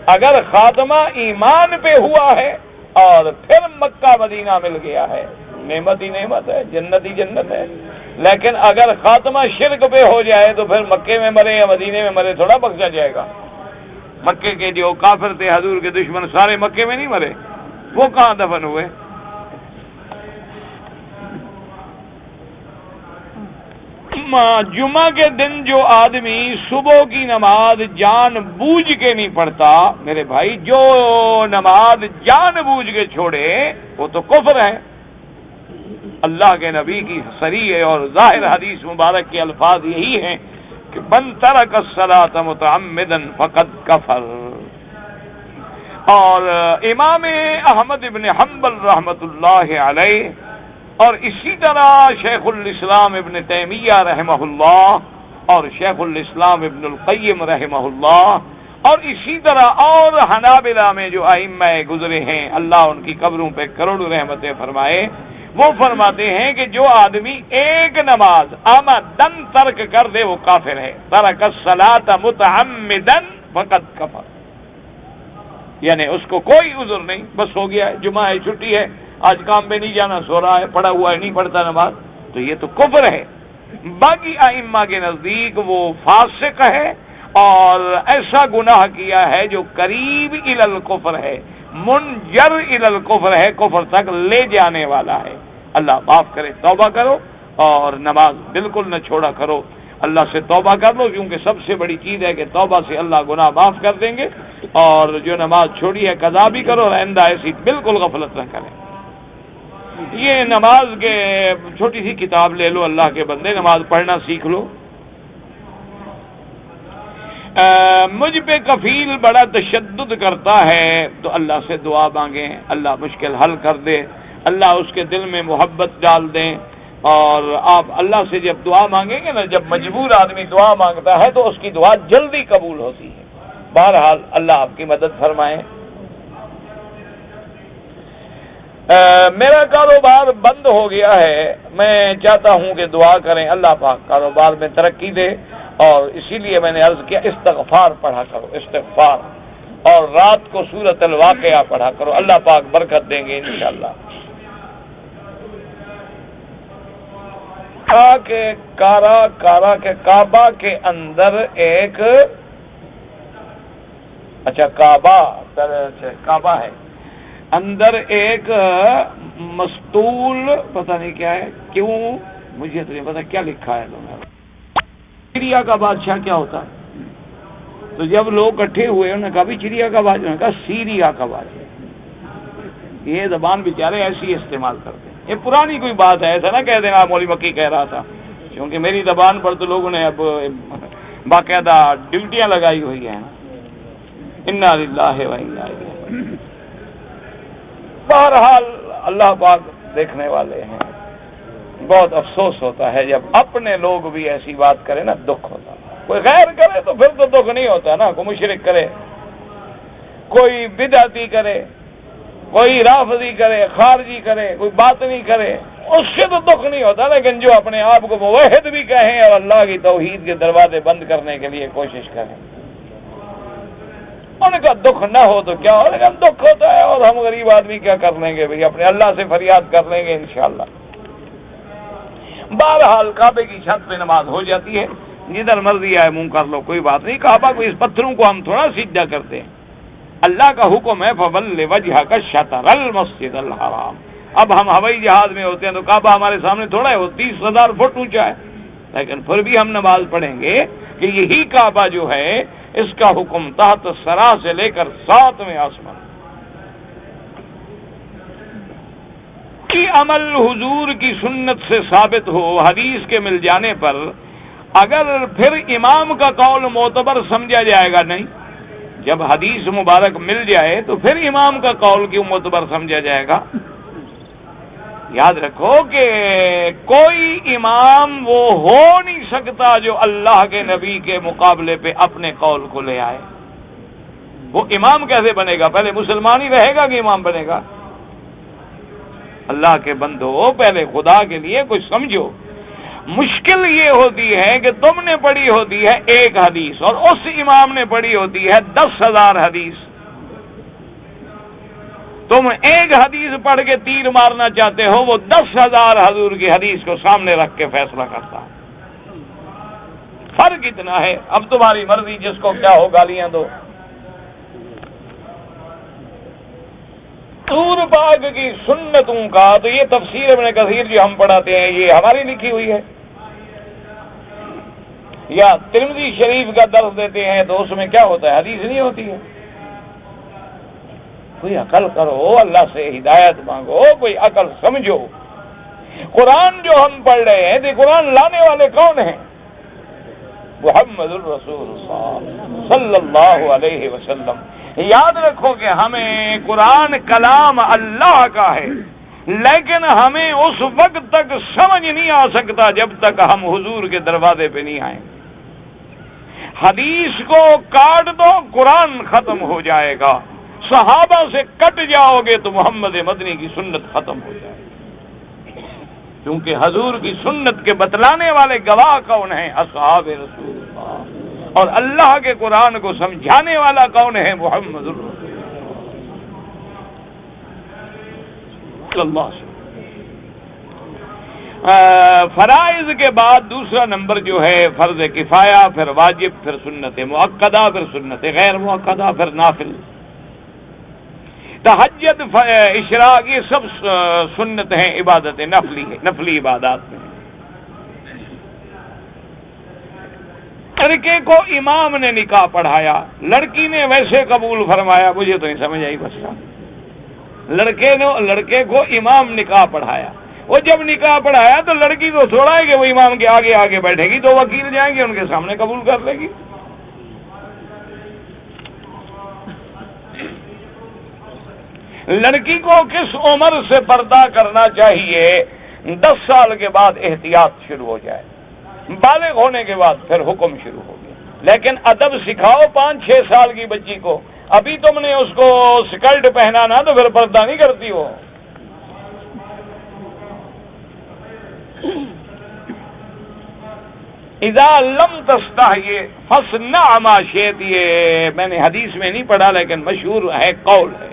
اگر خاتمہ ایمان پہ ہوا ہے اور پھر مکہ مدینہ مل گیا ہے. نعمت ہی نعمت ہے، جنت ہی جنت ہے. لیکن اگر خاتمہ شرک پہ ہو جائے تو پھر مکے میں مرے یا مدینے میں مرے تھوڑا بخشا جائے گا. مکے کے جو کافر تھے حضور کے دشمن سارے مکے میں نہیں مرے، وہ کہاں دفن ہوئے؟ جمعہ کے دن جو آدمی صبح کی نماز جان بوجھ کے نہیں پڑھتا، میرے بھائی جو نماز جان بوجھ کے چھوڑے وہ تو کفر ہے. اللہ کے نبی کی صریح اور ظاہر حدیث مبارک کے الفاظ یہی ہیں کہ من ترک الصلاۃ متعمدا فقد کفر. اور امام احمد ابن حنبل رحمۃ اللہ علیہ اور اسی طرح شیخ الاسلام ابن تیمیہ رحمہ اللہ اور شیخ الاسلام ابن القیم رحمہ اللہ اور اسی طرح اور حنابلہ میں جو ائمہ گزرے ہیں اللہ ان کی قبروں پہ کروڑوں رحمتیں فرمائے، وہ فرماتے ہیں کہ جو آدمی ایک نماز عمدن ترک کر دے وہ کافر ہے. ترک الصلاۃ متعمدا فقد کفر. یعنی اس کو کوئی عذر نہیں، بس ہو گیا ہے، جمعہ ہے، چھٹی ہے، آج کام پہ نہیں جانا، سو رہا ہے، پڑا ہوا ہے، نہیں پڑھتا نماز، تو یہ تو کفر ہے۔ باقی ائمہ کے نزدیک وہ فاسق ہے اور ایسا گناہ کیا ہے جو قریب الی الکفر ہے، منجر الی الکفر ہے، کفر تک لے جانے والا ہے۔ اللہ معاف کرے، توبہ کرو اور نماز بالکل نہ چھوڑا کرو، اللہ سے توبہ کر لو، کیونکہ سب سے بڑی چیز ہے کہ توبہ سے اللہ گناہ معاف کر دیں گے، اور جو نماز چھوڑی ہے قضا بھی کرو، اور آئندہ ایسی بالکل غفلت نہ کریں۔ یہ نماز کے چھوٹی سی کتاب لے لو، اللہ کے بندے نماز پڑھنا سیکھ لو۔ مجھ پہ کفیل بڑا تشدد کرتا ہے، تو اللہ سے دعا مانگیں، اللہ مشکل حل کر دے، اللہ اس کے دل میں محبت ڈال دیں۔ اور آپ اللہ سے جب دعا مانگیں گے نا، جب مجبور آدمی دعا مانگتا ہے تو اس کی دعا جلدی قبول ہوتی ہے۔ بہرحال اللہ آپ کی مدد فرمائے۔ میرا کاروبار بند ہو گیا ہے، میں چاہتا ہوں کہ دعا کریں، اللہ پاک کاروبار میں ترقی دے، اور اسی لیے میں نے عرض کیا استغفار پڑھا کرو، استغفار، اور رات کو سورۃ الواقعہ پڑھا کرو، اللہ پاک برکت دیں گے انشاءاللہ۔ کارا کے کعبہ کے اندر ایک، اچھا کعبہ ہے، اندر ایک مستول، پتہ نہیں کیا ہے، کیوں مجھے تو نہیں پتا کیا لکھا ہے لوگوں نے۔ سیریا کا بادشاہ کیا ہوتا ہے؟ تو جب لوگ اکٹھے ہوئے انہوں نے کہا بھی چڑیا کا بادشاہ، انہوں نے کہا سیریا کا بادشاہ۔ یہ زبان بیچارے ایسی استعمال کرتے ہیں، یہ پرانی کوئی بات ہے، ایسا نہ کہہ دینا مولوی مکی کہہ رہا تھا، کیونکہ میری زبان پر تو لوگوں نے اب باقاعدہ ڈیوٹیاں لگائی ہوئی ہیں۔ انا للہ و انا الیہ۔ بہرحال اللہ پاک دیکھنے والے ہیں۔ بہت افسوس ہوتا ہے جب اپنے لوگ بھی ایسی بات کرے نا، دکھ ہوتا ہے۔ کوئی غیر کرے تو پھر تو دکھ نہیں ہوتا نا، کوئی مشرک کرے، کوئی بدعتی کرے، کوئی رافضی کرے، خارجی کرے، کوئی باطنی کرے، اس سے تو دکھ نہیں ہوتا، لیکن جو اپنے آپ کو موحد بھی کہیں اور اللہ کی توحید کے دروازے بند کرنے کے لیے کوشش کریں، ان کا دکھ نہ ہو تو کیا ہو، لیکن دکھ ہوتا ہے، اور ہم غریب آدمی کیا کر لیں گے بھائی، اپنے اللہ سے فریاد کر لیں گے انشاءاللہ۔ بہرحال کعبے کی چھت پہ نماز ہو جاتی ہے، جدھر مرضی آئے منہ کر لو، کوئی بات نہیں۔ کعبہ کو، اس پتھروں کو ہم تھوڑا سجدہ کرتے ہیں، اللہ کا حکم ہے فَوَلِّ وَجْهَكَ شَطْرَ الْمَسْجِدِ الْحَرَامِ۔ اب ہم ہوائی جہاز میں ہوتے ہیں تو کعبہ ہمارے سامنے تھوڑا ہے، وہ 30,000 فٹ اونچا ہے، لیکن پھر بھی ہم نماز پڑھیں گے کہ یہی کعبہ جو ہے اس کا حکم تحت سرا سے لے کر 7ویں آسمان کی عمل حضور کی سنت سے ثابت ہو حدیث کے مل جانے پر، اگر پھر امام کا قول معتبر سمجھا جائے گا؟ نہیں، جب حدیث مبارک مل جائے تو پھر امام کا قول کیوں معتبر سمجھا جائے گا؟ یاد رکھو کہ کوئی امام وہ ہو نہیں سکتا جو اللہ کے نبی کے مقابلے پہ اپنے قول کو لے آئے۔ وہ امام کیسے بنے گا؟ پہلے مسلمان ہی رہے گا کہ امام بنے گا؟ اللہ کے بندو، پہلے خدا کے لیے کچھ سمجھو۔ مشکل یہ ہوتی ہے کہ تم نے پڑھی ہوتی ہے ایک حدیث اور اس امام نے پڑھی ہوتی ہے 10,000 حدیث۔ تم ایک حدیث پڑھ کے تیر مارنا چاہتے ہو، وہ 10,000 حضور کی حدیث کو سامنے رکھ کے فیصلہ کرتا ہے۔ فرق اتنا ہے، اب تمہاری مرضی، جس کو کیا ہو گالیاں دو۔ حضور پاک کی سنتوں کا تو یہ تفسیر ابن کثیر جو ہم پڑھاتے ہیں یہ ہماری لکھی ہوئی ہے، یا ترمذی شریف کا درس دیتے ہیں تو اس میں کیا ہوتا ہے؟ حدیث نہیں ہوتی ہے۔ کوئی عقل کرو، اللہ سے ہدایت مانگو، کوئی عقل سمجھو۔ قرآن جو ہم پڑھ رہے ہیں تو قرآن لانے والے کون ہیں؟ محمد الرسول اللہ صلی اللہ علیہ وسلم۔ یاد رکھو کہ ہمیں قرآن کلام اللہ کا ہے، لیکن ہمیں اس وقت تک سمجھ نہیں آ سکتا جب تک ہم حضور کے دروازے پہ نہیں آئیں۔ حدیث کو کاٹ دو، قرآن ختم ہو جائے گا۔ صحابہ سے کٹ جاؤ گے تو محمد مدنی کی سنت ختم ہو جائے گی، کیونکہ حضور کی سنت کے بتلانے والے گواہ کون ہیں؟ اصحاب رسول اللہ، اور اللہ کے قرآن کو سمجھانے والا کون ہے؟ محمد الرسول اللہ۔ صلی اللہ علیہ وسلم۔ فرائض کے بعد دوسرا نمبر جو ہے فرض کفایہ، پھر واجب، پھر سنت مؤکدہ، پھر سنت غیر مؤکدہ، پھر نافل۔ تہجد، اشراق، یہ سب سنت ہیں، عبادت نفلی عبادات میں۔ لڑکے کو امام نے نکاح پڑھایا، لڑکی نے ویسے قبول فرمایا، مجھے تو نہیں سمجھ آئی بس۔ لڑکے کو امام نکاح پڑھایا، وہ جب نکاح پڑھایا تو لڑکی تو تھوڑا ہے کہ وہ امام کے آگے آگے بیٹھے گی، تو وکیل جائیں گے ان کے سامنے قبول کر لے گی۔ لڑکی کو کس عمر سے پردہ کرنا چاہیے؟ 10 سال کے بعد احتیاط شروع ہو جائے، بالغ ہونے کے بعد پھر حکم شروع ہو گیا۔ لیکن ادب سکھاؤ 5-6 سال کی بچی کو، ابھی تم نے اس کو سکرٹ پہنانا تو پھر پردہ نہیں کرتی ہو۔ اذا لم تستحی فاصنع ما شئت، یہ میں نے حدیث میں نہیں پڑھا لیکن مشہور ہے، قول ہے۔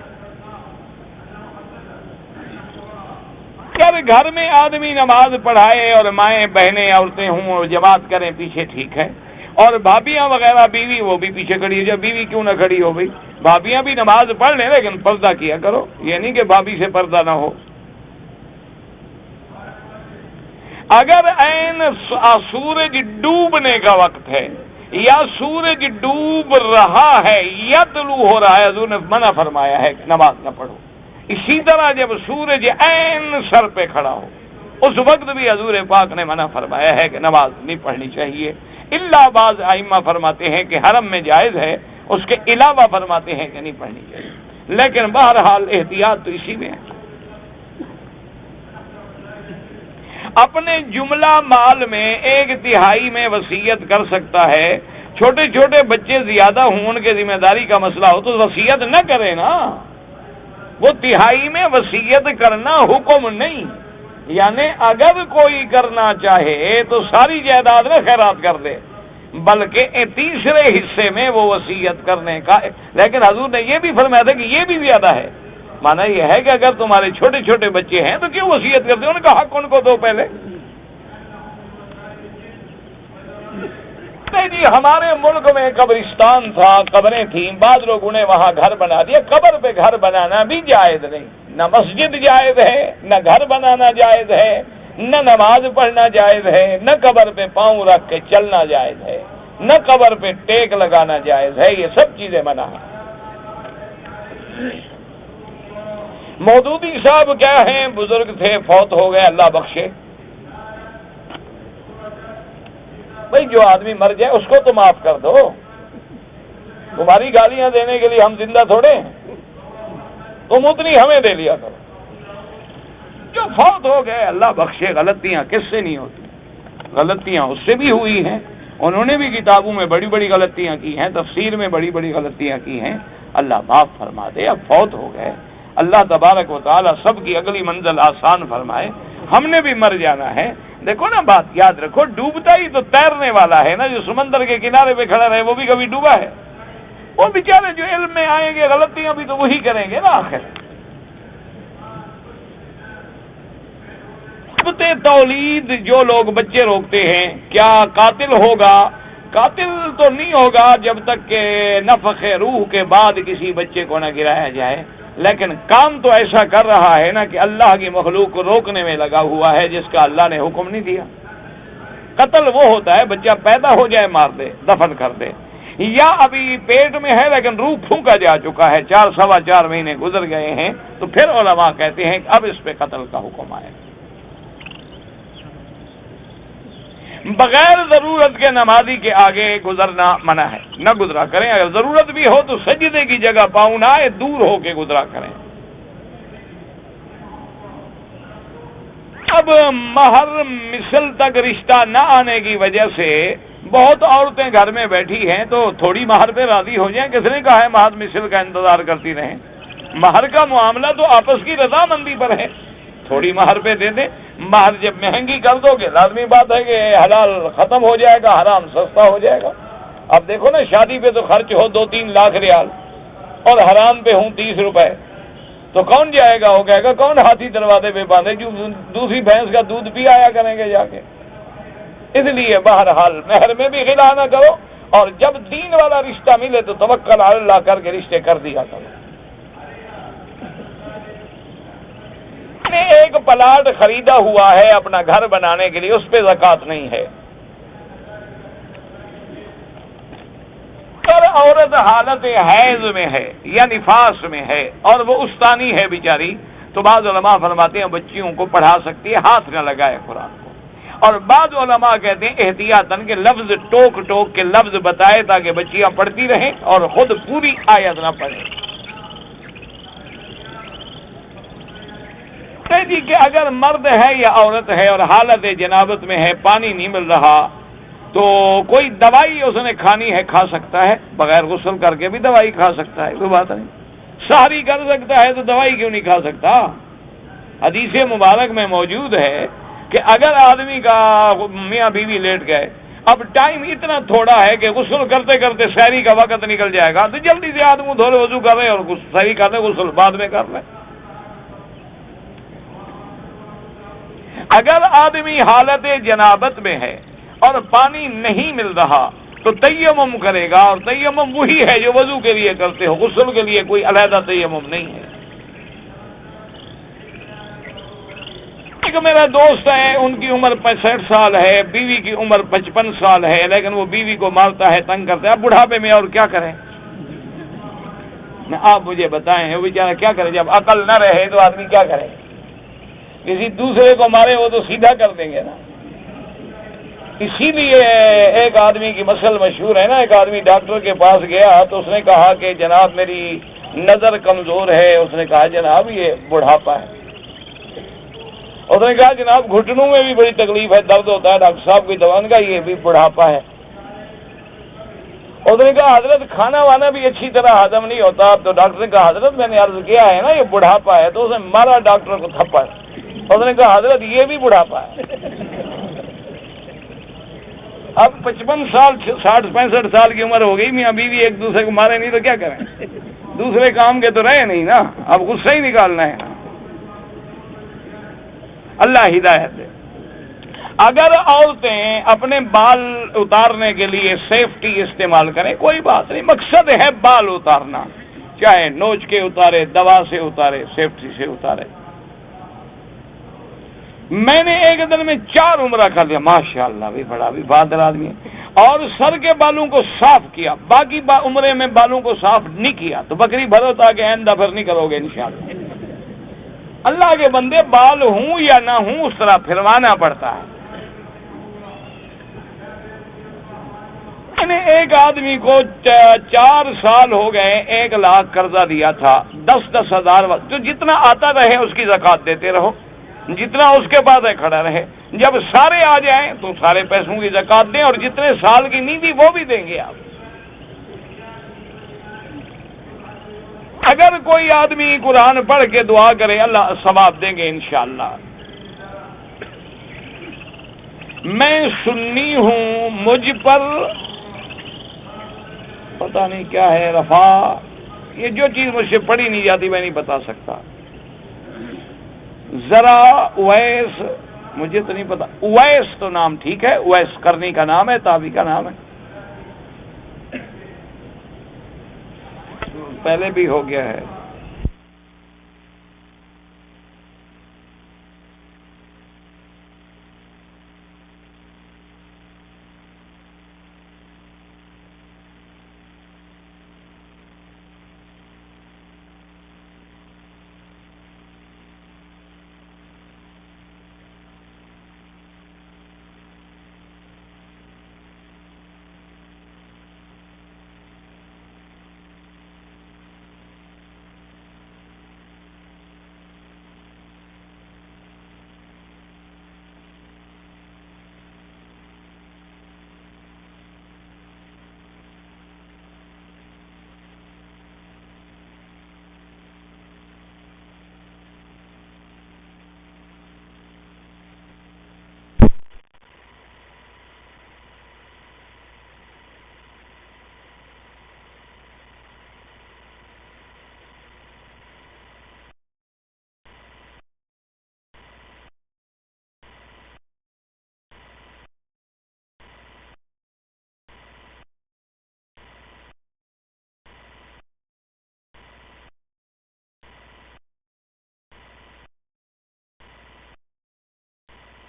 اگر گھر میں آدمی نماز پڑھائے اور مائیں بہنیں عورتیں ہوں اور جماعت کریں پیچھے، ٹھیک ہے، اور بھابیاں وغیرہ بیوی وہ بھی پیچھے کھڑی ہے، جب بیوی کیوں نہ کھڑی ہو بھائی، بھابیاں بھی نماز پڑھ لیں لیکن پردہ کیا کرو، یہ نہیں کہ بھابی سے پردہ نہ ہو۔ اگر عین سورج ڈوبنے کا وقت ہے یا سورج ڈوب رہا ہے یا طلوع ہو رہا ہے، حضور نے منع فرمایا ہے کہ نماز نہ پڑھو۔ اسی طرح جب سورج عین سر پہ کھڑا ہو اس وقت بھی حضور پاک نے منع فرمایا ہے کہ نماز نہیں پڑھنی چاہیے۔ الا بعض ائمہ فرماتے ہیں کہ حرم میں جائز ہے، اس کے علاوہ فرماتے ہیں کہ نہیں پڑھنی چاہیے، لیکن بہرحال احتیاط تو اسی میں ہے۔ اپنے جملہ مال میں 1/3 میں وصیت کر سکتا ہے۔ چھوٹے چھوٹے بچے زیادہ ہوں، ان کے ذمہ داری کا مسئلہ ہو تو وصیت نہ کرے نا، وہ 1/3 میں وصیت کرنا حکم نہیں، یعنی اگر کوئی کرنا چاہے تو ساری جائیداد میں خیرات کر دے، بلکہ 3 حصے میں وہ وصیت کرنے کا۔ لیکن حضور نے یہ بھی فرمایا تھا کہ یہ بھی زیادہ ہے، مانا یہ ہے کہ اگر تمہارے چھوٹے چھوٹے بچے ہیں تو کیوں وصیت کرتے ہو، ان کا حق ان کو دو پہلے۔ جی ہمارے ملک میں قبرستان تھا، قبریں تھیں، بعض لوگوں نے وہاں گھر بنا دیا۔ قبر پہ گھر بنانا بھی جائز نہیں، نہ مسجد جائز ہے، نہ گھر بنانا جائز ہے، نہ نماز پڑھنا جائز ہے، نہ قبر پہ پاؤں رکھ کے چلنا جائز ہے، نہ قبر پہ ٹیک لگانا جائز ہے، یہ سب چیزیں منع ہیں۔ مودودی صاحب کیا ہیں، بزرگ تھے، فوت ہو گئے، اللہ بخشے۔ بھئی جو آدمی مر جائے اس کو تو معاف کر دو، تمہاری گالیاں دینے کے لیے ہم زندہ تھوڑے ہیں، تم اتنی ہمیں دے لیا کرو۔ جو فوت ہو گئے اللہ بخشے، غلطیاں کس سے نہیں ہوتی، غلطیاں اس سے بھی ہوئی ہیں، انہوں نے بھی کتابوں میں بڑی بڑی غلطیاں کی ہیں، تفسیر میں بڑی بڑی غلطیاں کی ہیں، اللہ معاف فرما دے۔ اب فوت ہو گئے، اللہ تبارک و تعالی سب کی اگلی منزل آسان فرمائے، ہم نے بھی مر جانا ہے۔ دیکھو نا، بات یاد رکھو، ڈوبتا ہی تو تیرنے والا ہے نا، جو سمندر کے کنارے پہ کھڑا رہے وہ بھی کبھی ڈوبا ہے، وہ بیچارے جو علم میں آئیں گے غلطیاں بھی تو وہی کریں گے نا آخر۔ تولید جو لوگ بچے روکتے ہیں، کیا قاتل ہوگا؟ قاتل تو نہیں ہوگا جب تک کہ نفخ روح کے بعد کسی بچے کو نہ گرایا جائے، لیکن کام تو ایسا کر رہا ہے نا کہ اللہ کی مخلوق کو روکنے میں لگا ہوا ہے جس کا اللہ نے حکم نہیں دیا۔ قتل وہ ہوتا ہے بچہ پیدا ہو جائے مار دے، دفن کر دے، یا ابھی پیٹ میں ہے لیکن روح پھونکا جا چکا ہے، 4-4.25 مہینے گزر گئے ہیں، تو پھر علماء کہتے ہیں کہ اب اس پہ قتل کا حکم آئے۔ بغیر ضرورت کے نمازی کے آگے گزرنا منع ہے، نہ گزرا کریں، اگر ضرورت بھی ہو تو سجدے کی جگہ پاؤں نہ آئے، دور ہو کے گزرا کریں۔ اب مہر مثل تک رشتہ نہ آنے کی وجہ سے بہت عورتیں گھر میں بیٹھی ہیں، تو تھوڑی مہر پہ راضی ہو جائیں، کس نے کہا ہے مہر مثل کا انتظار کرتی رہیں؟ مہر کا معاملہ تو آپس کی رضامندی پر ہے، تھوڑی مہر پہ دے دیں۔ مہر جب مہنگی کر دو گے لازمی بات ہے کہ حلال ختم ہو جائے گا، حرام سستا ہو جائے گا۔ اب دیکھو نا، شادی پہ تو خرچ ہو 2-3 لاکھ ریال اور حرام پہ ہوں 30 روپے، تو کون جائے گا؟ وہ کہے گا کون ہاتھی دروازے پہ باندھے جو دوسری بھینس کا دودھ پی آیا کریں گے جا کے۔ اس لیے بہرحال مہر میں بھی غلا نہ کرو، اور جب دین والا رشتہ ملے تو توکل علی اللہ کر کے رشتے کر دیا کرو۔ نے ایک پلاٹ خریدا ہوا ہے اپنا گھر بنانے کے لیے، اس پہ زکوٰۃ نہیں ہے، اور عورت حالت حیض میں ہے یا نفاس میں ہے اور وہ استانی ہے بیچاری، تو بعض علماء فرماتے ہیں بچیوں کو پڑھا سکتی ہے، ہاتھ نہ لگائے قرآن کو، اور بعض علماء کہتے ہیں احتیاطاً کہ لفظ ٹوک ٹوک کے لفظ بتائے تاکہ بچیاں پڑھتی رہیں اور خود پوری آیت نہ پڑھیں۔ جی کہ اگر مرد ہے یا عورت ہے اور حالت جنابت میں ہے، پانی نہیں مل رہا، تو کوئی دوائی اس نے کھانی ہے، کھا سکتا ہے، بغیر غسل کر کے بھی دوائی کھا سکتا ہے، کوئی بات نہیں۔ سحری کر سکتا ہے تو دوائی کیوں نہیں کھا سکتا؟ حدیث مبارک میں موجود ہے کہ اگر آدمی کا میاں بیوی لیٹ گئے، اب ٹائم اتنا تھوڑا ہے کہ غسل کرتے کرتے سحری کا وقت نکل جائے گا، تو جلدی سے آدمی دھو لے، وضو کر لے اور سحری کر لے، غسل بعد میں کر لے۔ اگر آدمی حالت جنابت میں ہے اور پانی نہیں مل رہا تو تیمم کرے گا، اور تیمم وہی ہے جو وضو کے لیے کرتے ہو، غسل کے لیے کوئی علیحدہ تیمم نہیں ہے۔ ایک میرا دوست ہے، ان کی عمر 65 سال ہے، بیوی کی عمر 55 سال ہے، لیکن وہ بیوی کو مارتا ہے، تنگ کرتا ہے، اب بڑھاپے میں اور کیا کریں؟ آپ مجھے بتائیں وہ بیچارہ کیا کرے؟ جب عقل نہ رہے تو آدمی کیا کرے؟ کسی دوسرے کو مارے وہ تو سیدھا کر دیں گے نا۔ اسی لیے ایک آدمی کی مثل مشہور ہے نا، ایک آدمی ڈاکٹر کے پاس گیا تو اس نے کہا کہ جناب میری نظر کمزور ہے، اس نے کہا جناب یہ بڑھاپا ہے، اس نے کہا جناب گھٹنوں میں بھی بڑی تکلیف ہے، درد ہوتا ہے، ڈاکٹر صاحب کی دوا کا یہ بھی بڑھاپا ہے، اس نے کہا حضرت کھانا وانا بھی اچھی طرح ہضم نہیں ہوتا، تو ڈاکٹر نے کہا حضرت میں نے عرض کیا ہے نا یہ بڑھاپا ہے، تو اس نے مارا ڈاکٹر کو تھپڑ، اس نے کہا حضرت یہ بھی بڑھاپا ہے۔ اب 55 سال 60 65 سال کی عمر ہو گئی، میاں بیوی ایک دوسرے کو مارے نہیں تو کیا کریں؟ دوسرے کام کے تو رہے نہیں نا، اب غصہ ہی نکالنا ہے نا۔ اللہ ہدایت دے۔ اگر عورتیں اپنے بال اتارنے کے لیے سیفٹی استعمال کریں کوئی بات نہیں، مقصد ہے بال اتارنا، چاہے نوچ کے اتارے، دوا سے اتارے، سیفٹی سے اتارے۔ میں نے ایک دن میں 4 عمرہ کر لیا، ماشاءاللہ بھی بڑا بھی بہادر آدمی ہے، اور سر کے بالوں کو صاف کیا، باقی عمرے میں بالوں کو صاف نہیں کیا، تو بکری بھرو تاکہ آئندہ پھر نہیں کرو گے انشاءاللہ۔ اللہ کے بندے بال ہوں یا نہ ہوں اس طرح پھروانا پڑتا ہے۔ میں نے ایک آدمی کو 4 سال ہو گئے 1 لاکھ قرضہ دیا تھا، 10-10 ہزار، تو جتنا آتا رہے اس کی زکوٰۃ دیتے رہو، جتنا اس کے پاس ہے کھڑا رہے، جب سارے آ جائیں تو سارے پیسوں کی زکوٰۃ دیں، اور جتنے سال کی نہیں دی وہ بھی دیں گے آپ۔ اگر کوئی آدمی قرآن پڑھ کے دعا کرے اللہ ثواب دیں گے انشاءاللہ۔ میں سنی ہوں، مجھ پر پتہ نہیں کیا ہے رفا، یہ جو چیز مجھ سے پڑھی نہیں جاتی میں نہیں بتا سکتا، ذرا اویس، مجھے تو نہیں پتا، اویس تو نام ٹھیک ہے، اویس کرنی کا نام ہے، تابعی کا نام ہے، پہلے بھی ہو گیا ہے۔